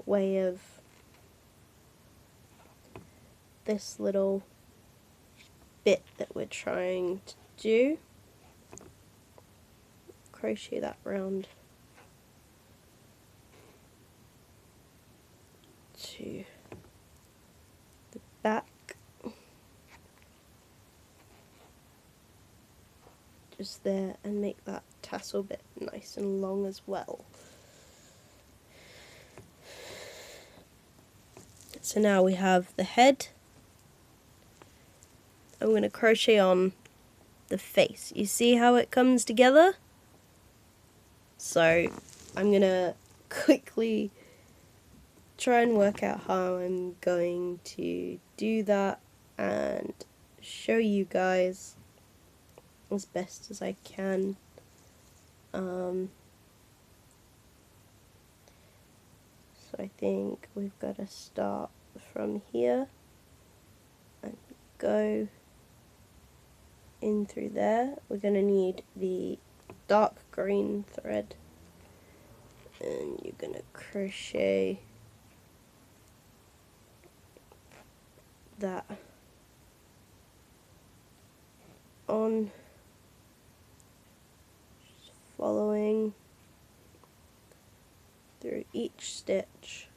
way of this little bit that we're trying to do. Crochet that round to the back, just there, and make that tassel bit nice and long as well. So now we have the head. I'm going to crochet on the face. You see how it comes together? So I'm going to quickly try and work out how I'm going to do that and show you guys as best as I can. So I think we've got to start from here and go in through there. We're going to need the dark green thread, and you're going to crochet that on, just following through each stitch.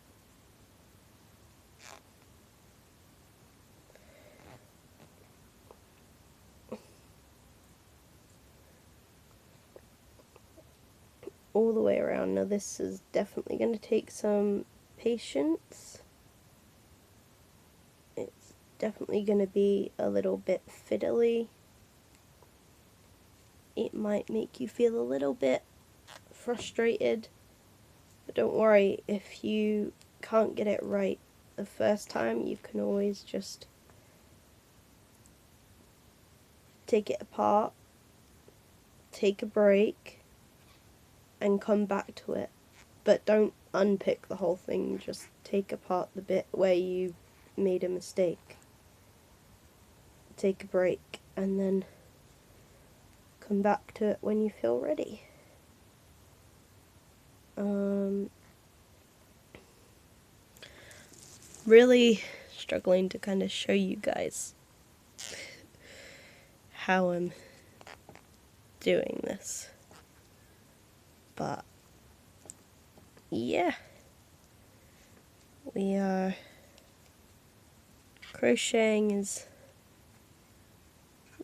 All the way around. Now this is definitely going to take some patience. It's definitely going to be a little bit fiddly. It might make you feel a little bit frustrated, but don't worry, if you can't get it right the first time, you can always just take it apart, take a break, and come back to it. But don't unpick the whole thing, just take apart the bit where you made a mistake. take a break and then come back to it when you feel ready. Really struggling to kind of show you guys how I'm doing this, but yeah, we are crocheting his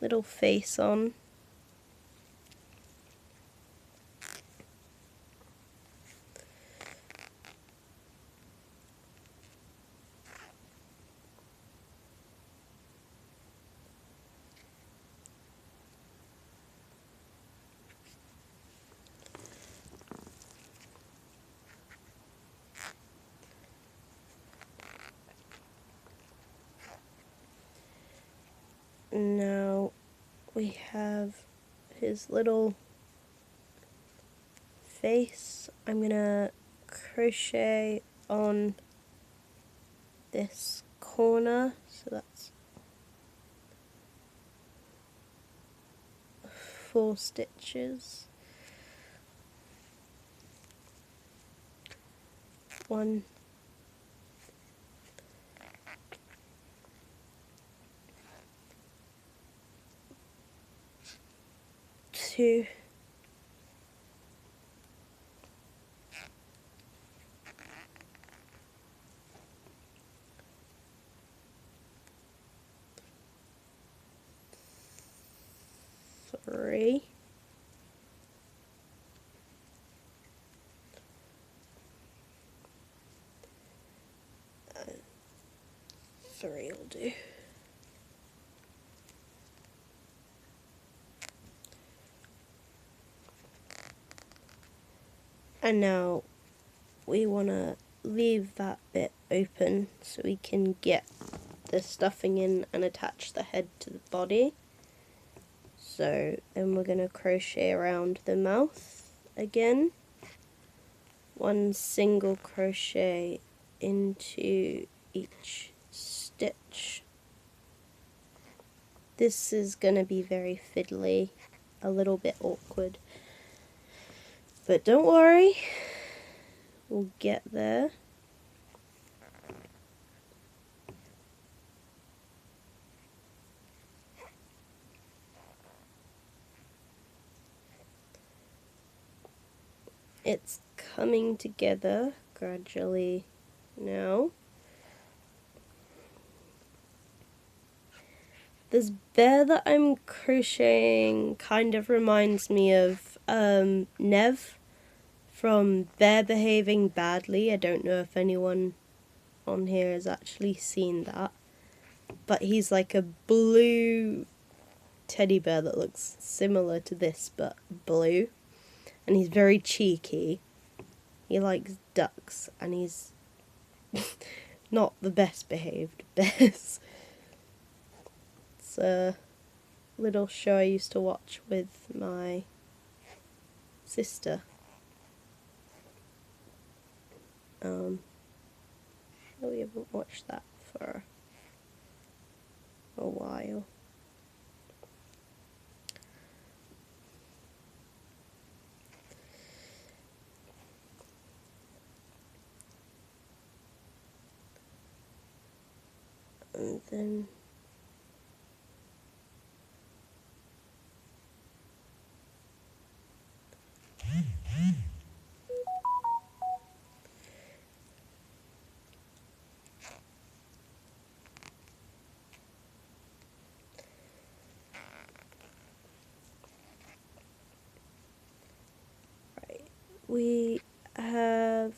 little face on. Now we have his little face. I'm gonna crochet on this corner, so that's 4 stitches. 1, 2, 3, 3 will do. And now we want to leave that bit open so we can get the stuffing in and attach the head to the body. So then we're going to crochet around the mouth again. 1 single crochet into each stitch. This is going to be very fiddly, a little bit awkward, but don't worry, we'll get there. It's coming together gradually now. This bear that I'm crocheting kind of reminds me of Nev from Bear Behaving Badly. I don't know if anyone on here has actually seen that, but he's like a blue teddy bear that looks similar to this but blue, and he's very cheeky. He likes ducks and he's not the best behaved bears. It's a little show I used to watch with my sister. We haven't watched that for a while. And then we have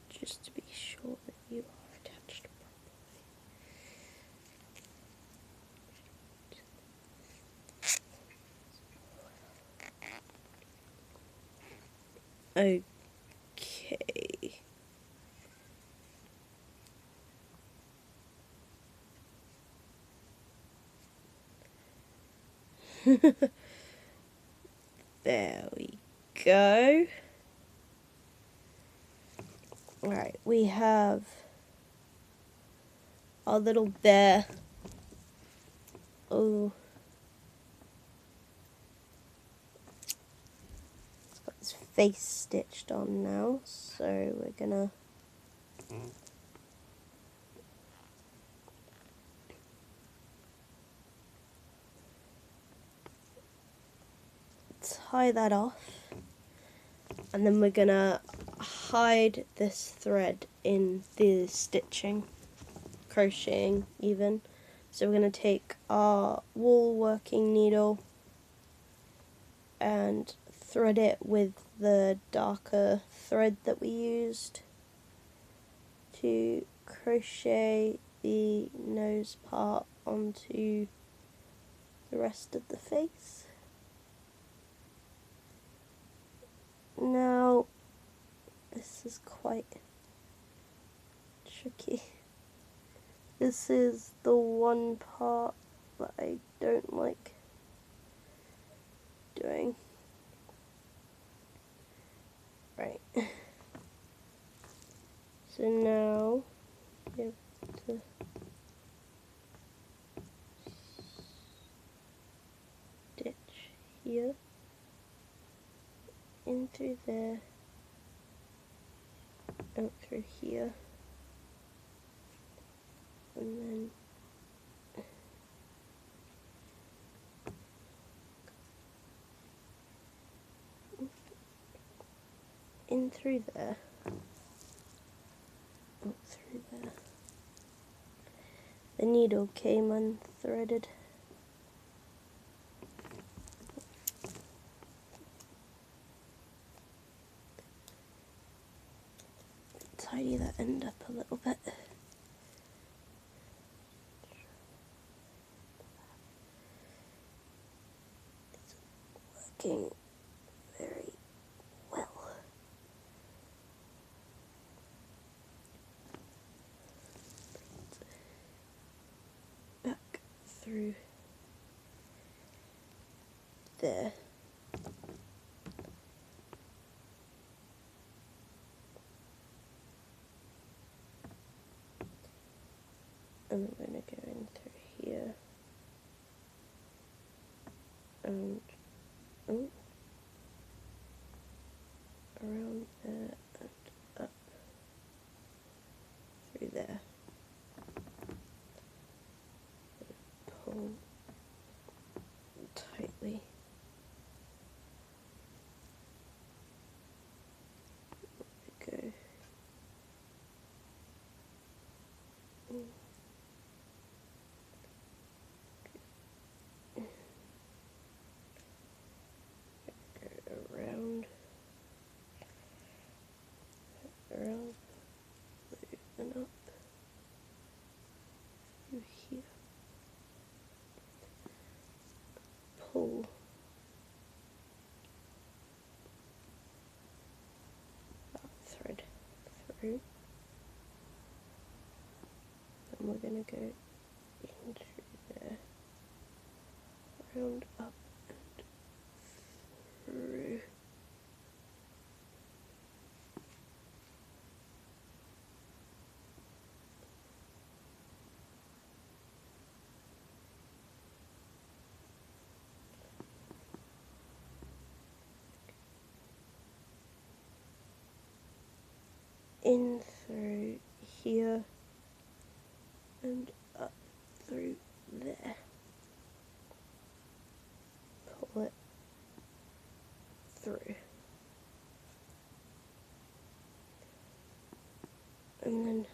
just to be sure that you are attached properly. Okay. There we go. Alright, we have our little bear. Oh. It's got his face stitched on now, so we're gonna tie that off, and then we're gonna hide this thread in the stitching, crocheting even. So we're gonna take our wool working needle and thread it with the darker thread that we used to crochet the nose part onto the rest of the face. Now, this is quite tricky. This is the one part that I don't like doing. Right. So now you have to stitch here, in through there, out through here, and then in through there, out through there. The needle came unthreaded. Tidy that end up a little bit. It's working very well. Back through there. And I'm going to go in through here and around there and up through there. Pull tightly. There we go. Around, and up through here. Pull that thread through. And we're going to go in through there, round, up, and through. In through here and up through there. Pull it through. And then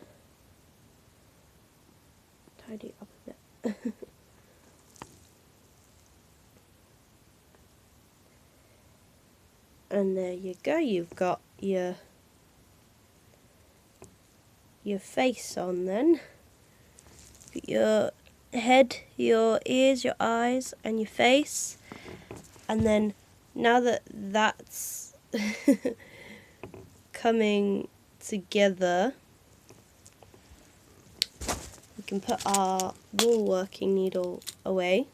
tidy up a bit. And there you go, you've got your face on then. Put your head, your ears, your eyes and your face. And then now that that's coming together, we can put our wool working needle away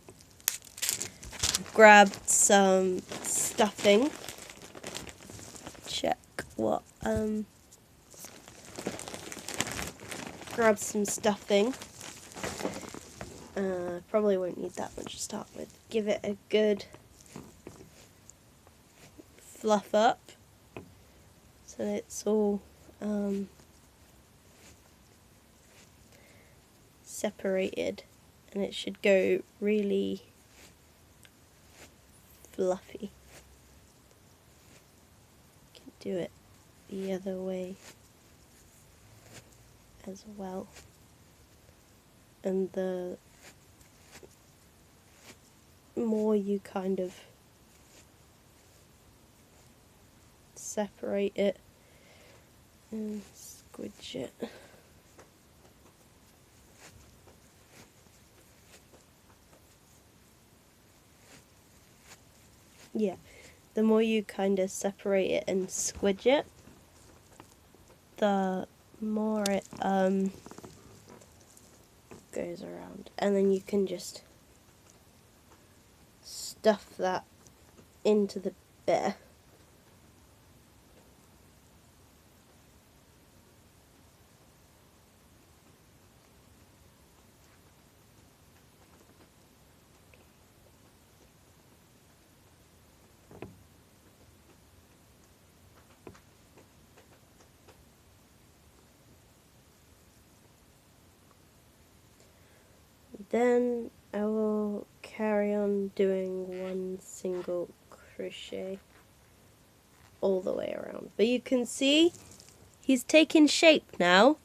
and grabbed some stuffing. Check what, grab some stuffing. Probably won't need that much to start with. Give it a good fluff up so it's all separated, and it should go really fluffy. You can do it the other way as well, and the more you kind of separate it and squidge it, yeah, the more you kind of separate it and squidge it, the more it goes around, and then you can just stuff that into the bit. Then I will carry on doing one single crochet all the way around. But you can see he's taking shape now.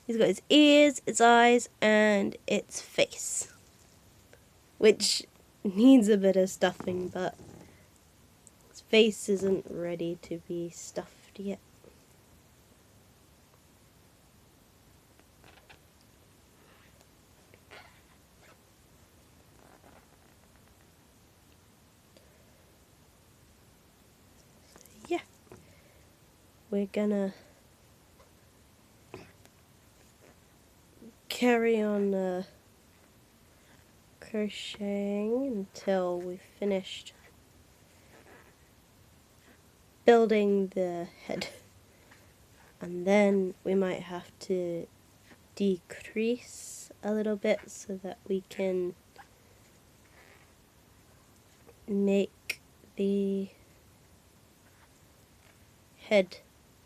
He's got his ears, its eyes, and its face, which needs a bit of stuffing, but his face isn't ready to be stuffed yet. Yeah, we're gonna carry on crocheting until we've finished building the head, and then we might have to decrease a little bit so that we can make the head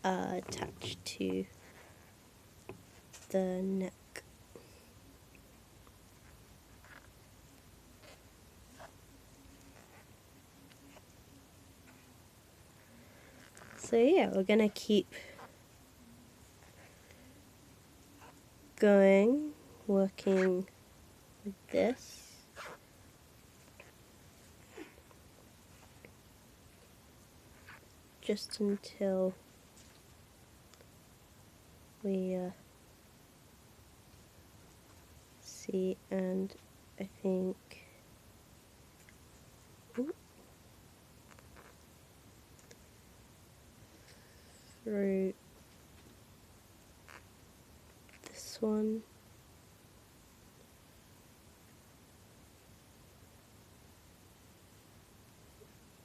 attached to the neck. So yeah, we're gonna keep going, working with this. Just until we see, and I think through this one.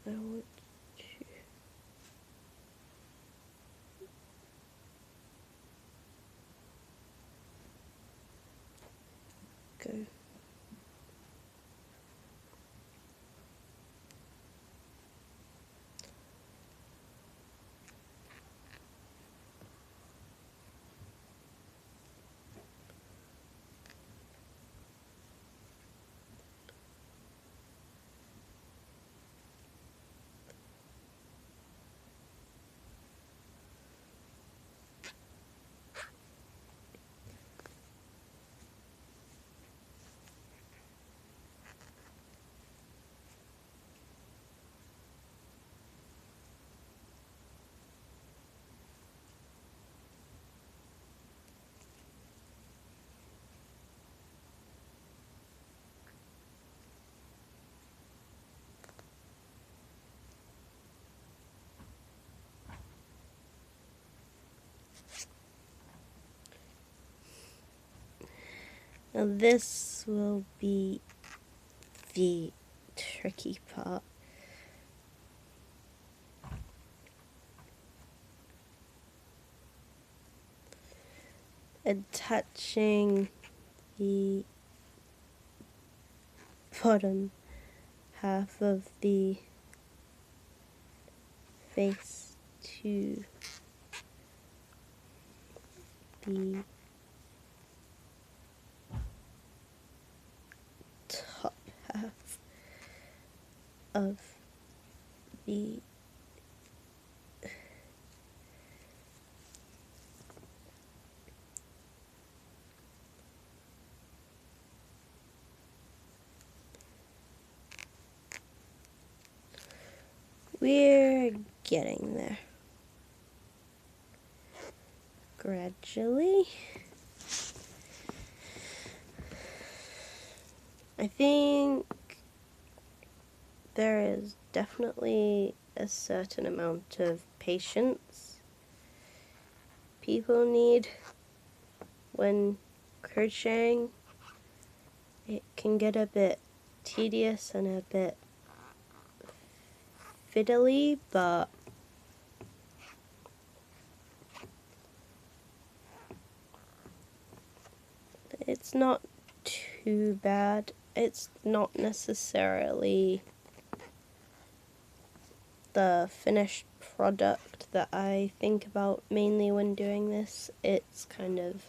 I want to go. Now this will be the tricky part. Attaching the bottom half of the face to the top half of the we're getting there gradually. I think there is definitely a certain amount of patience people need when crocheting. It can get a bit tedious and a bit fiddly, but it's not too bad. It's not necessarily the finished product that I think about mainly when doing this. It's kind of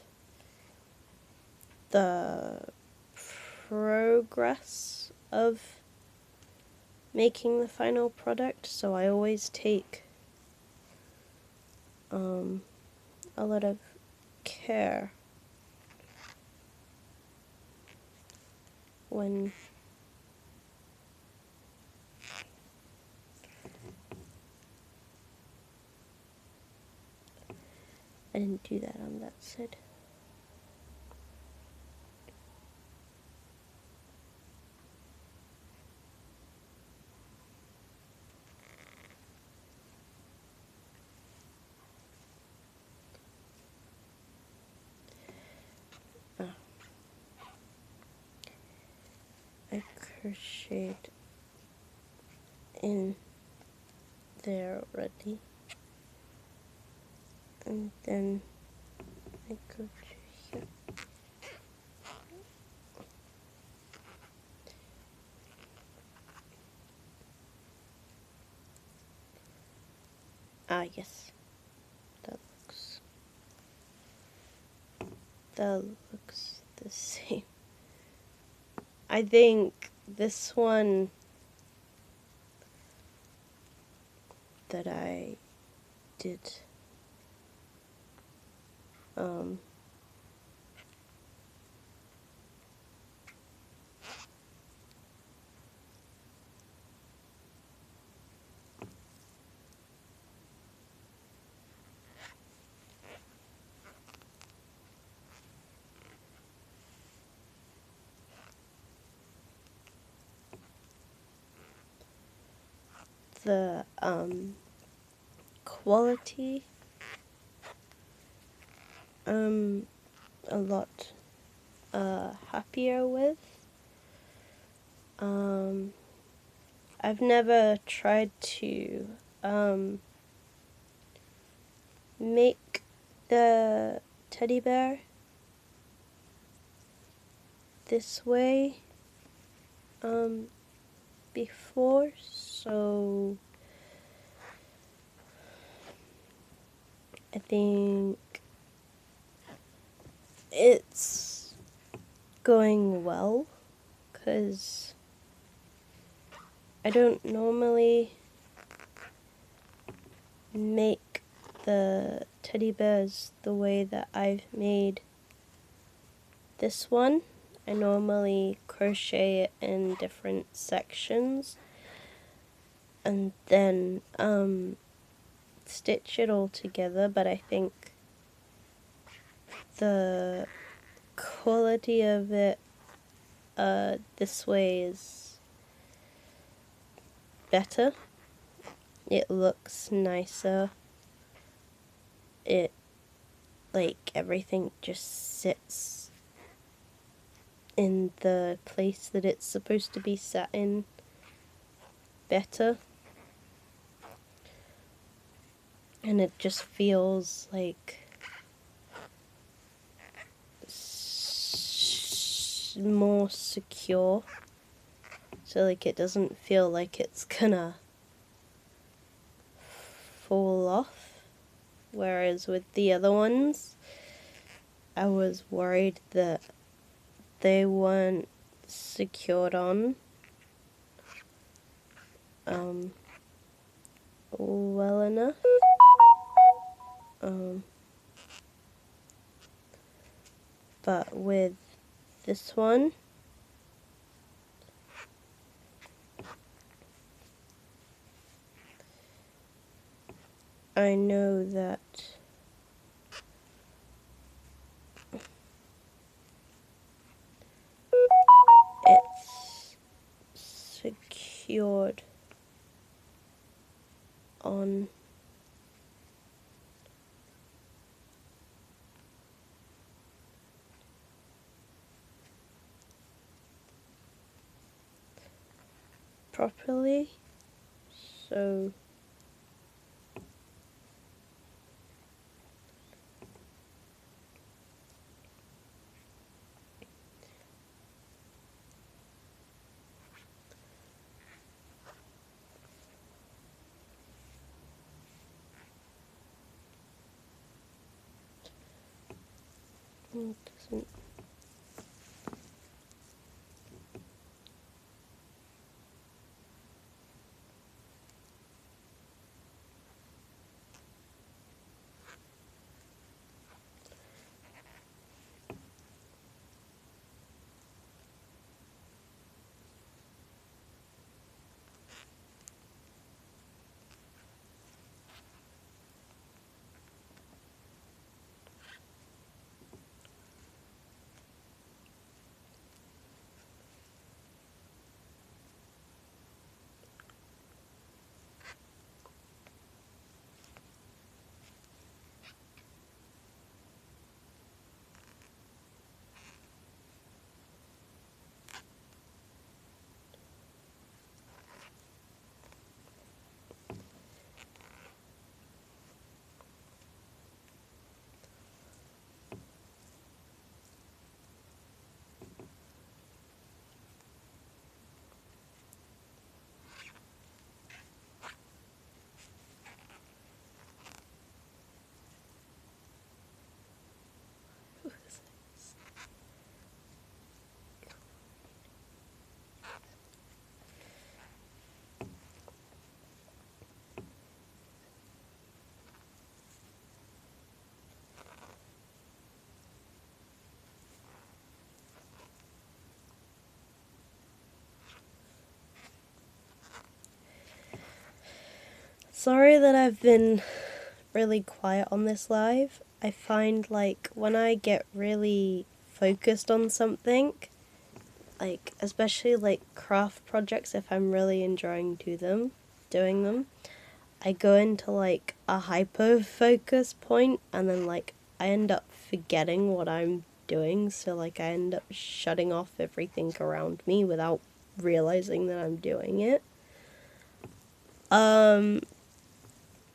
the progress of making the final product, so I always take a lot of care when I didn't do that on that side. I crocheted in there already, and then I crochet here. Ah, yes, that looks the same. I think this one that I did the quality a lot happier with. I've never tried to make the teddy bear this way before, so I think it's going well, because I don't normally make the teddy bears the way that I've made this one. I normally crochet it in different sections and then stitch it all together, but I think the quality of it this way is better. It looks nicer. It, like, everything just sits in the place that it's supposed to be sat in better. And it just feels like more secure. So like it doesn't feel like it's gonna fall off. Whereas with the other ones, I was worried that they weren't secured on well enough. But with this one, I know that it's secured on properly. So it doesn't. Sorry that I've been really quiet on this live. I find like when I get really focused on something, like especially like craft projects, if I'm really enjoying doing them, I go into like a hyper focus point and then like I end up forgetting what I'm doing, so like I end up shutting off everything around me without realizing that I'm doing it.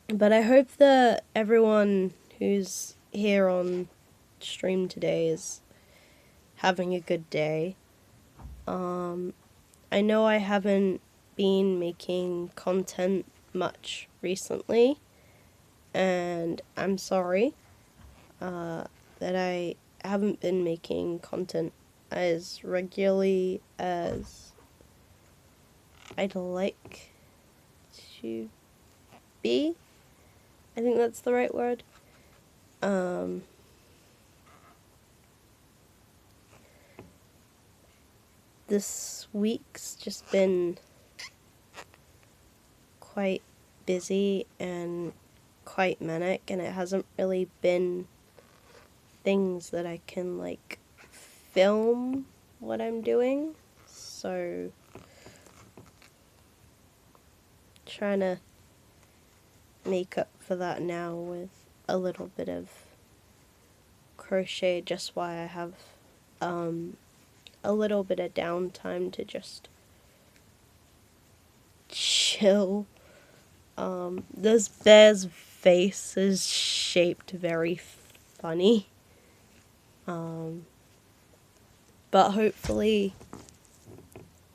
But I hope that everyone who's here on stream today is having a good day. I know I haven't been making content much recently, and I'm sorry that I haven't been making content as regularly as I'd like to be. I think that's the right word. This week's just been quite busy and quite manic, and it hasn't really been things that I can like film what I'm doing, so trying to make up for that now with a little bit of crochet, just why I have a little bit of downtime to just chill chill. This bear's face is shaped very funny. But hopefully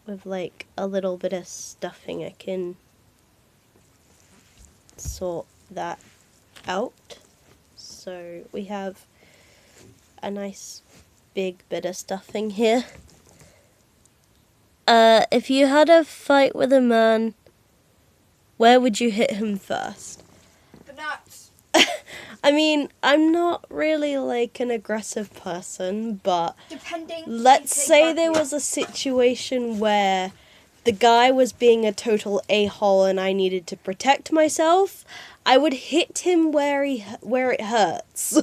with like a little bit of stuffing I can sort that out. So we have a nice big bit of stuffing here. If you had a fight with a man, where would you hit him first? The nuts. I mean, I'm not really like an aggressive person, but Depending. let's say there was a situation where the guy was being a total a-hole and I needed to protect myself, I would hit him where it hurts.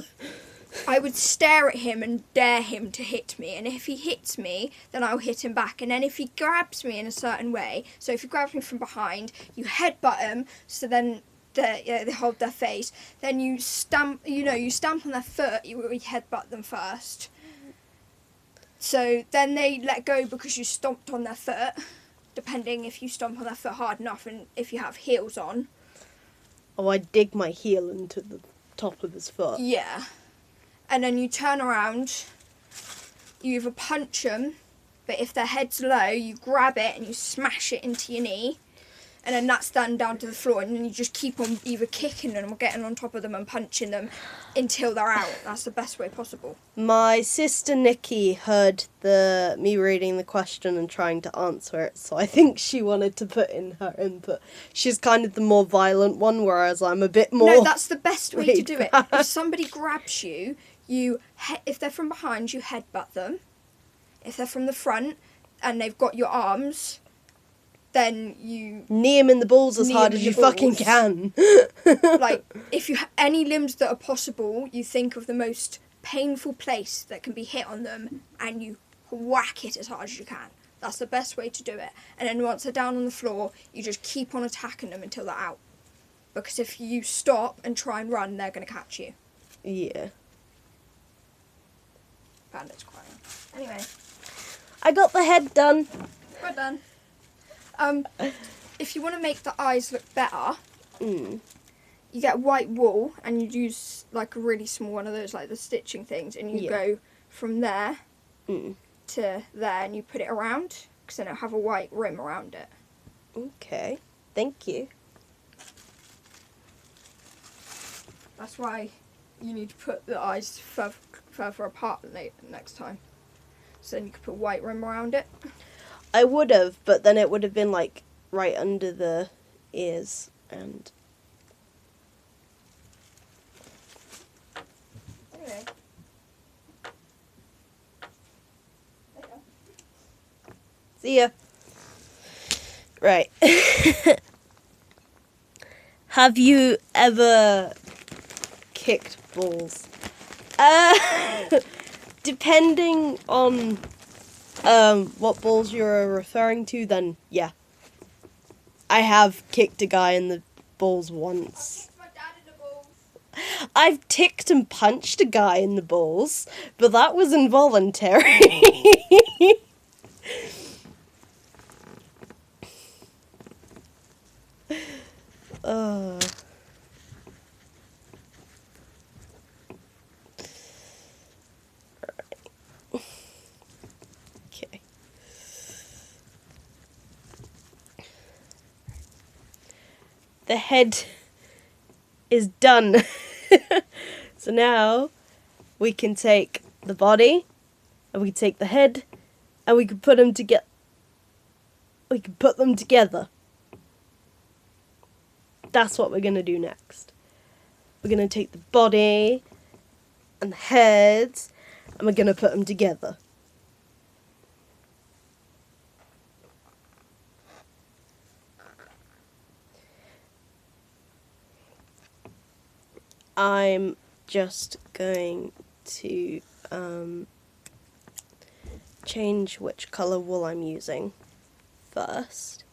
I would stare at him and dare him to hit me, and if he hits me, then I'll hit him back. And then if he grabs me in a certain way, so if he grabs me from behind, you headbutt him, so then they hold their face. Then you stamp on their foot. You headbutt them first. So then they let go because you stomped on their foot. Depending if you stomp on their foot hard enough and if you have heels on. Oh, I dig my heel into the top of his foot. Yeah. And then you turn around, you either punch them, but if their head's low, you grab it and you smash it into your knee, and then that's down to the floor, and then you just keep on either kicking them or getting on top of them and punching them until they're out. That's the best way possible. My sister Nikki heard me reading the question and trying to answer it, so I think she wanted to put in her input. She's kind of the more violent one, whereas I'm a bit more... No, that's the best way to do it. If somebody grabs you, if they're from behind, you headbutt them. If they're from the front and they've got your arms, then you knee them in the balls as hard as you fucking can. Like, if you any limbs that are possible, you think of the most painful place that can be hit on them and you whack it as hard as you can. That's the best way to do it. And then once they're down on the floor, you just keep on attacking them until they're out. Because if you stop and try and run, they're going to catch you. Yeah. Bandit's crying. Anyway. I got the head done. We're done. If you want to make the eyes look better, you get white wool and you use like a really small one of those, like the stitching things, and you go from there to there and you put it around, because then it'll have a white rim around it. Okay, thank you. That's why you need to put the eyes further apart next time. So then you can put a white rim around it. I would have, but then it would have been like right under the ears and... Anyway. See ya. Right. Have you ever kicked balls? Depending on what balls you're referring to, then yeah. I have kicked a guy in the balls once. My dad in the balls. I've ticked and punched a guy in the balls, but that was involuntary. Okay. The head is done. So now we can take the body and we can take the head and we can put them together. We can put them together. That's what we're going to do next. We're going to take the body and the head and we're going to put them together. I'm just going to change which colour wool I'm using first.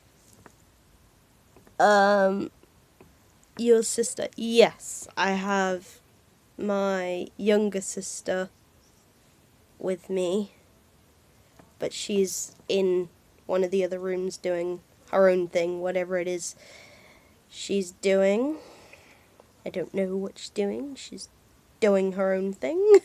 Your sister, yes, I have my younger sister with me, but she's in one of the other rooms doing her own thing, whatever it is she's doing. I don't know what she's doing. She's doing her own thing.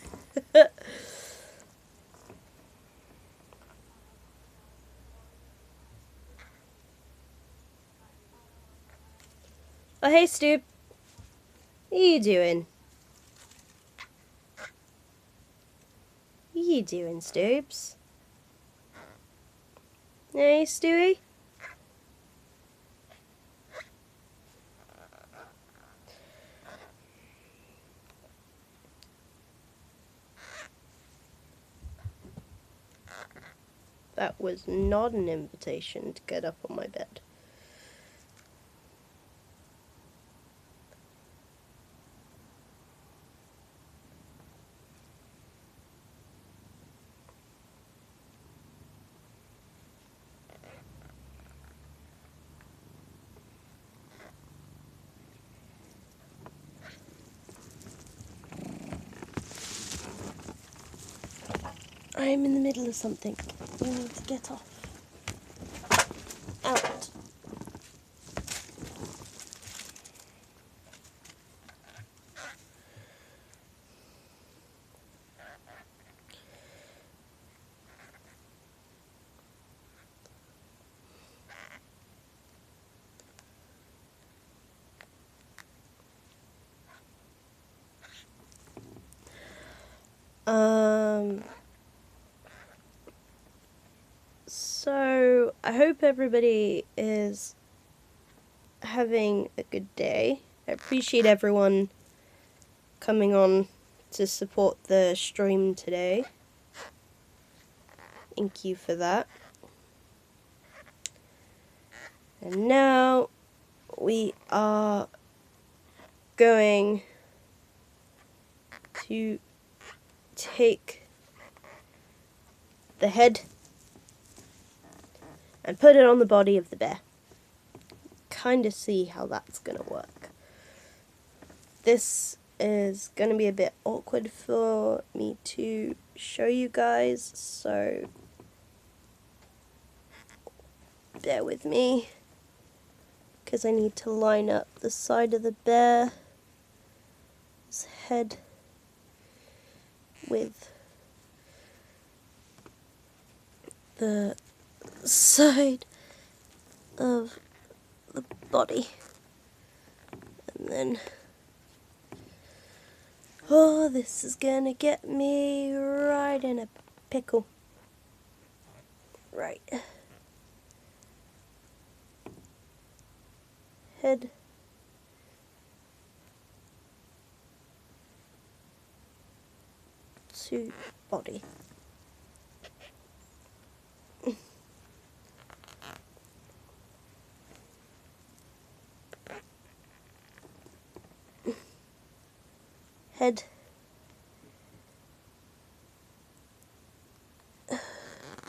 Oh, hey, Stoop. What are you doing? What are you doing, Stoops? Hey, Stewie? That was not an invitation to get up on my bed. I am in the middle of something. You need to get off. Out. So I hope everybody is having a good day. I appreciate everyone coming on to support the stream today. Thank you for that. And now we are going to take the head and put it on the body of the bear. Kind of see how that's going to work. This is going to be a bit awkward for me to show you guys, so bear with me, because I need to line up the side of the bear's head with the side of the body, and then oh, this is gonna get me right in a pickle. Right. Head to body. Head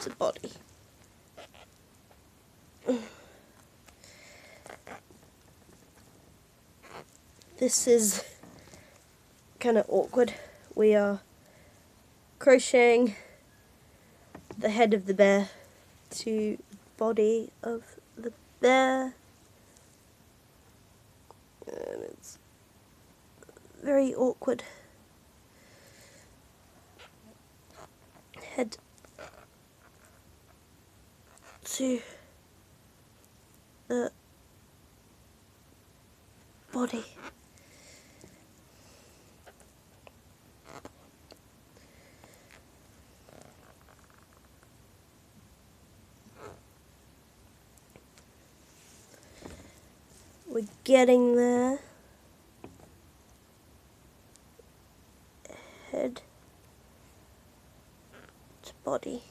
to body. This is kind of awkward. We are crocheting the head of the bear to the body of the bear. And it's very awkward. Head to the body. We're getting there. Head to body.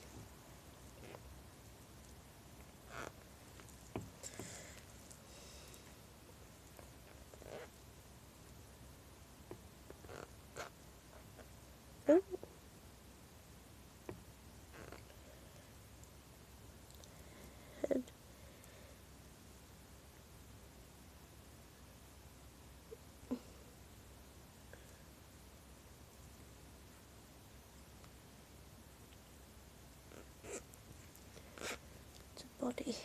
Oh. Head to body.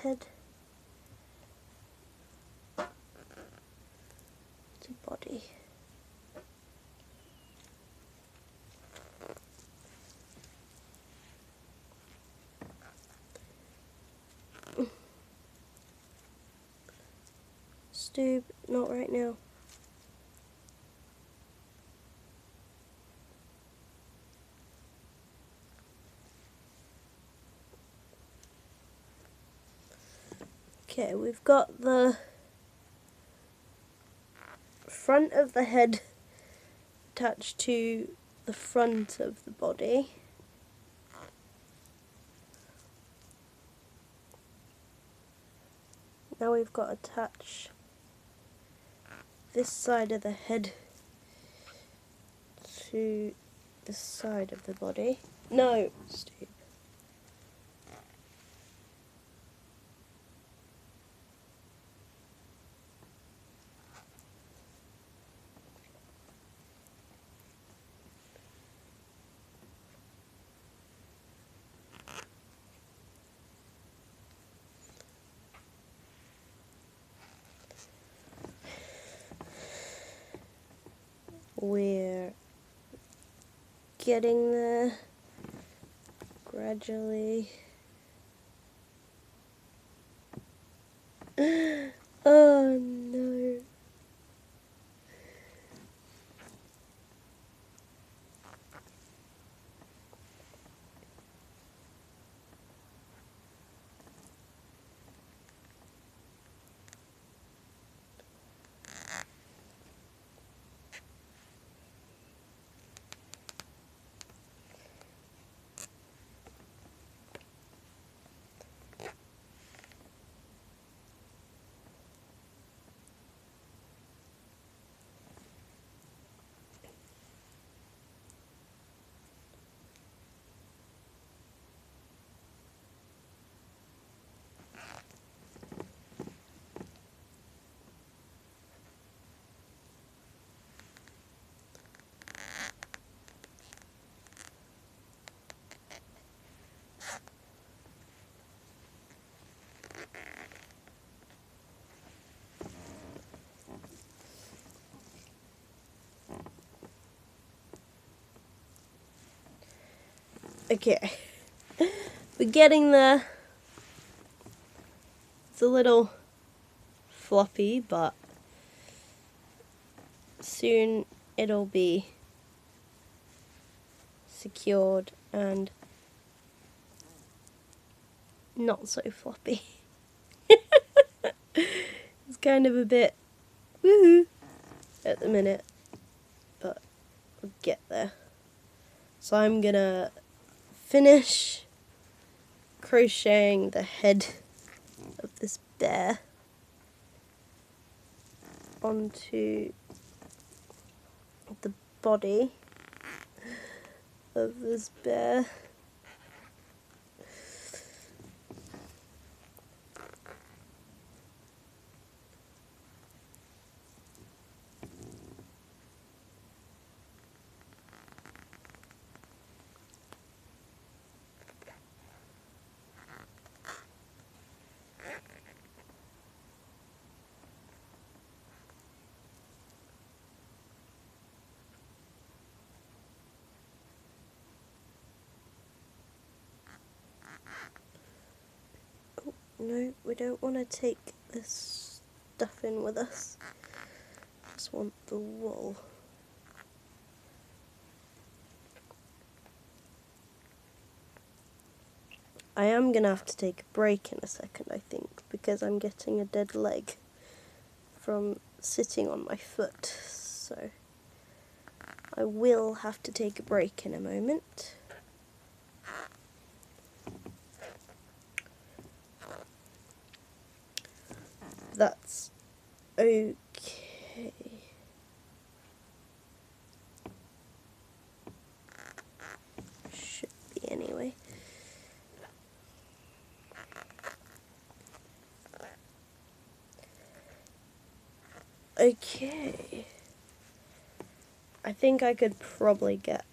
head to body. Stoob, not right now. Okay, we've got the front of the head attached to the front of the body. Now we've got to attach this side of the head to the side of the body. No, Steve. We're getting there gradually. Oh no. Okay, we're getting there. It's a little floppy, but soon it'll be secured and not so floppy. It's kind of a bit woohoo at the minute, but we'll get there. So I'm gonna finish crocheting the head of this bear onto the body of this bear. No, we don't want to take this stuff in with us. Just want the wool. I am going to have to take a break in a second, I think, because I'm getting a dead leg from sitting on my foot. So I will have to take a break in a moment. That's okay. Should be anyway. Okay. I think I could probably get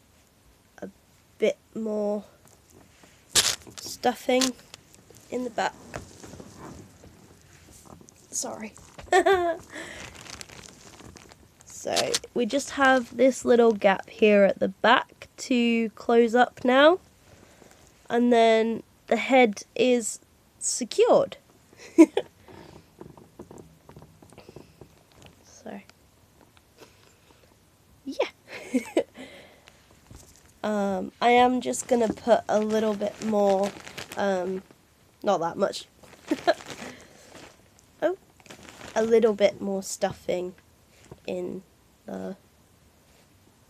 a bit more stuffing in the back Sorry. So we just have this little gap here at the back to close up now, and then the head is secured. So yeah. I am just gonna put a little bit more, not that much, oh, a little bit more stuffing in the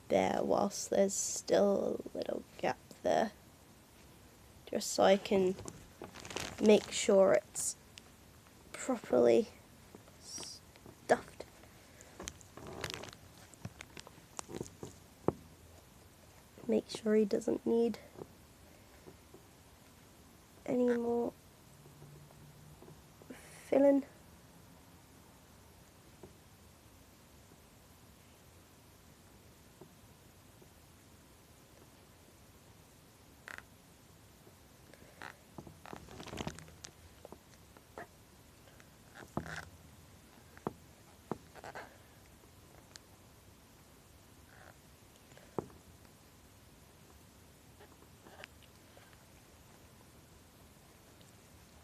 bear whilst there's still a little gap there, just so I can make sure it's properly stuffed. Make sure he doesn't need any more filling.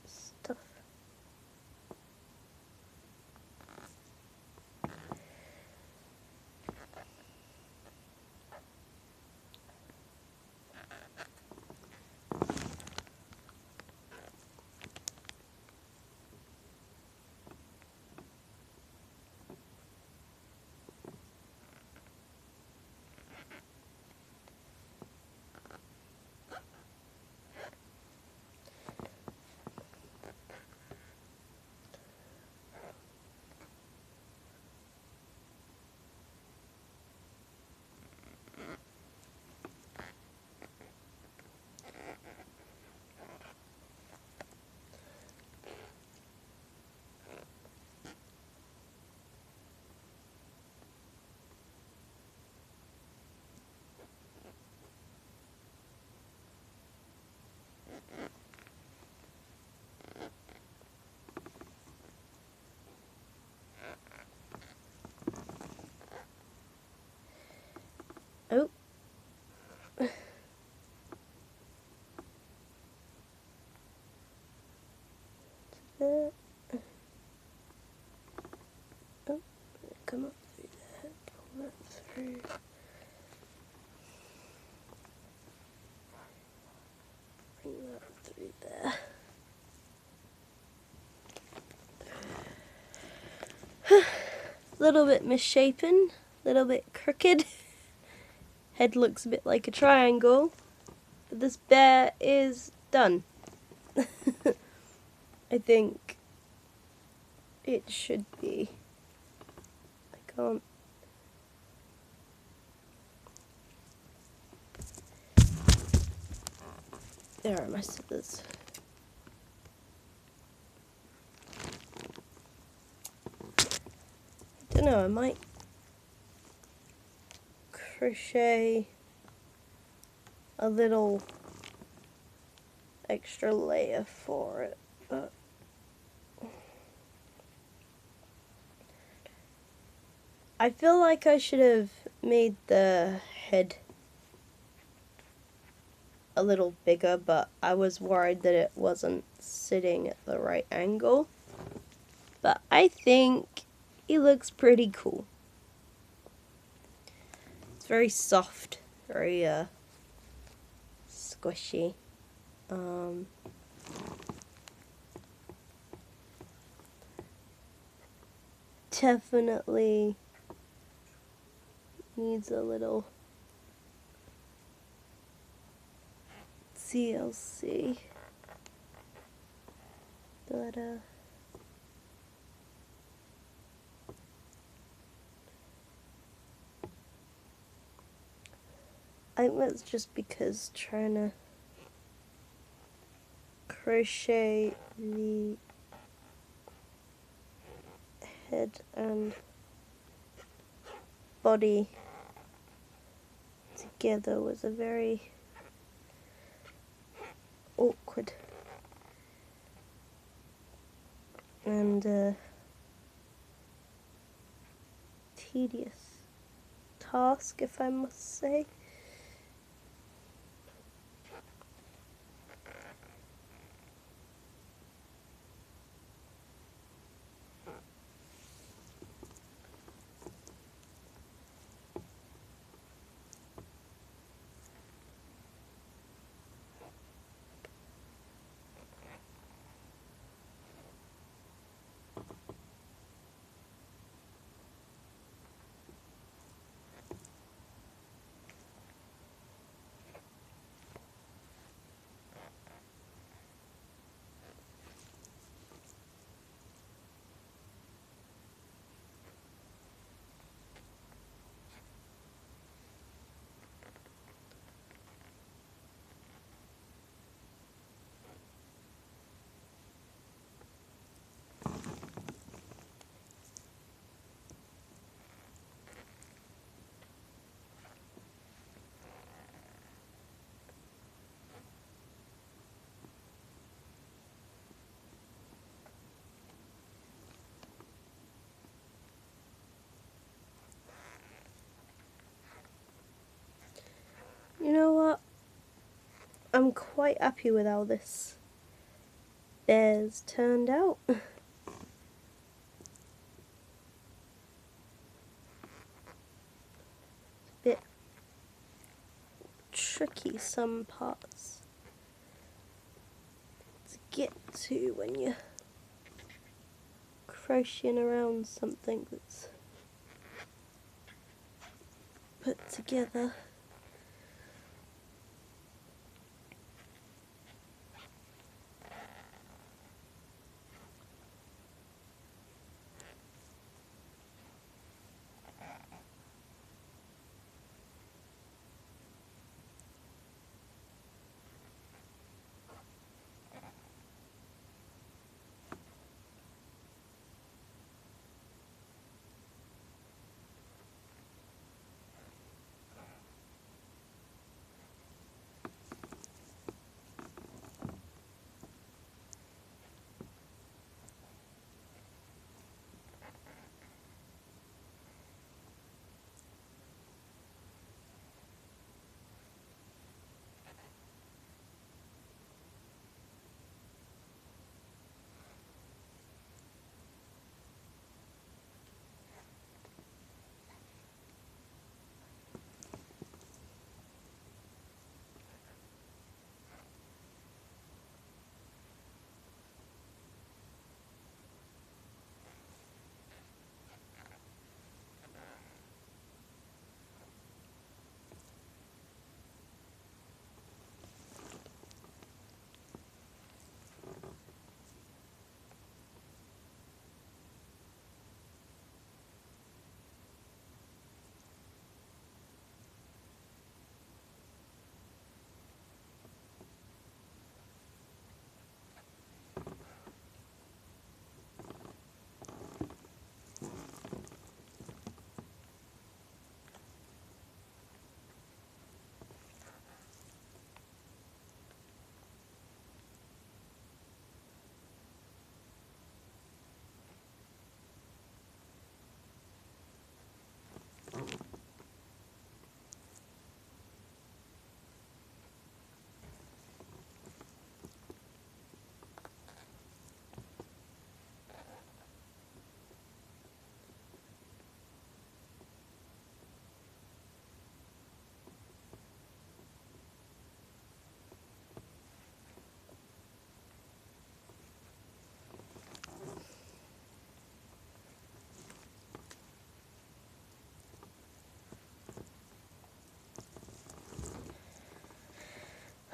Stuff. Oh. There. Oh, come up through there, pull that through. Bring that through there. Little bit misshapen, little bit crooked. Head looks a bit like a triangle, but this bear is done. I think it should be. I can't. There are my scissors. I don't know, I might crochet a little extra layer for it, but I feel like I should have made the head a little bigger, but I was worried that it wasn't sitting at the right angle. But I think he looks pretty cool. It's very soft, very squishy. Definitely needs a little TLC, but I think that's just because trying to crochet the head and body together was a very awkward and tedious task, if I must say. You know what? I'm quite happy with how this bear's turned out. Bit tricky some parts to get to when you're crocheting around something that's put together.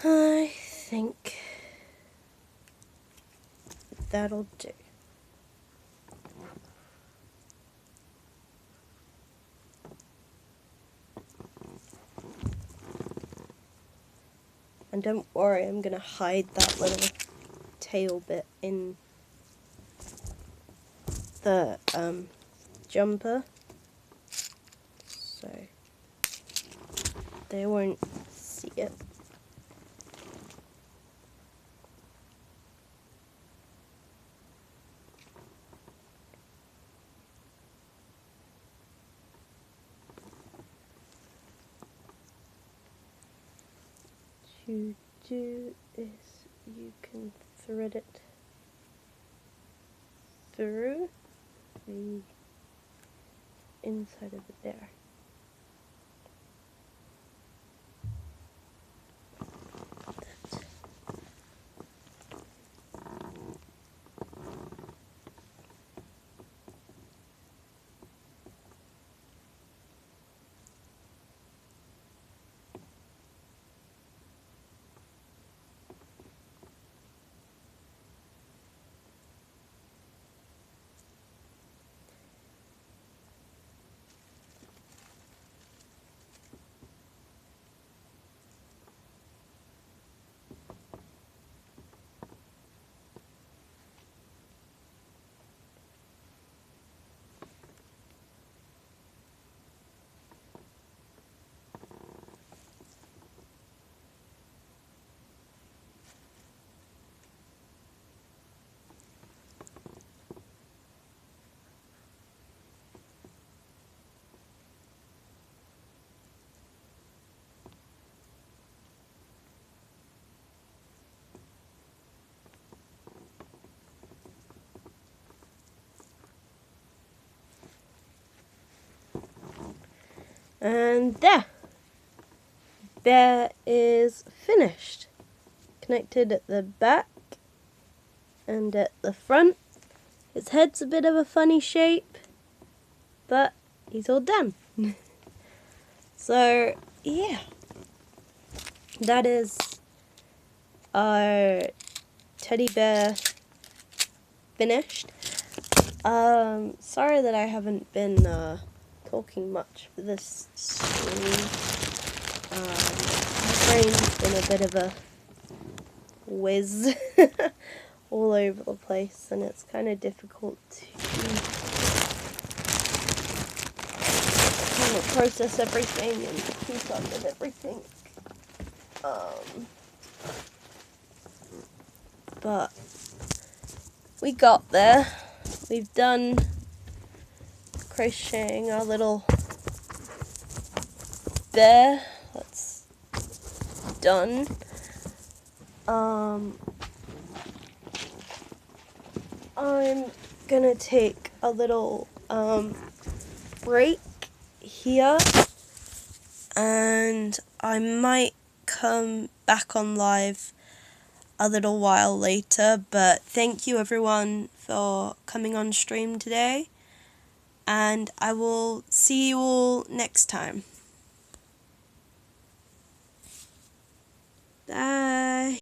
I think that'll do. And don't worry, I'm going to hide that little tail bit in the jumper, so they won't see it. you do is you can thread it through the inside of it there. And there is finished. Connected at the back and at the front. His head's a bit of a funny shape, but he's all done. So yeah, that is our teddy bear finished. Sorry that I haven't been talking much for this stream. My brain's been a bit of a whiz all over the place, and it's kind of difficult to process everything and keep up with everything. But we got there. We've done crocheting our little bear. That's done. I'm gonna take a little break here, and I might come back on live a little while later, but thank you everyone for coming on stream today, and I will see you all next time. Bye.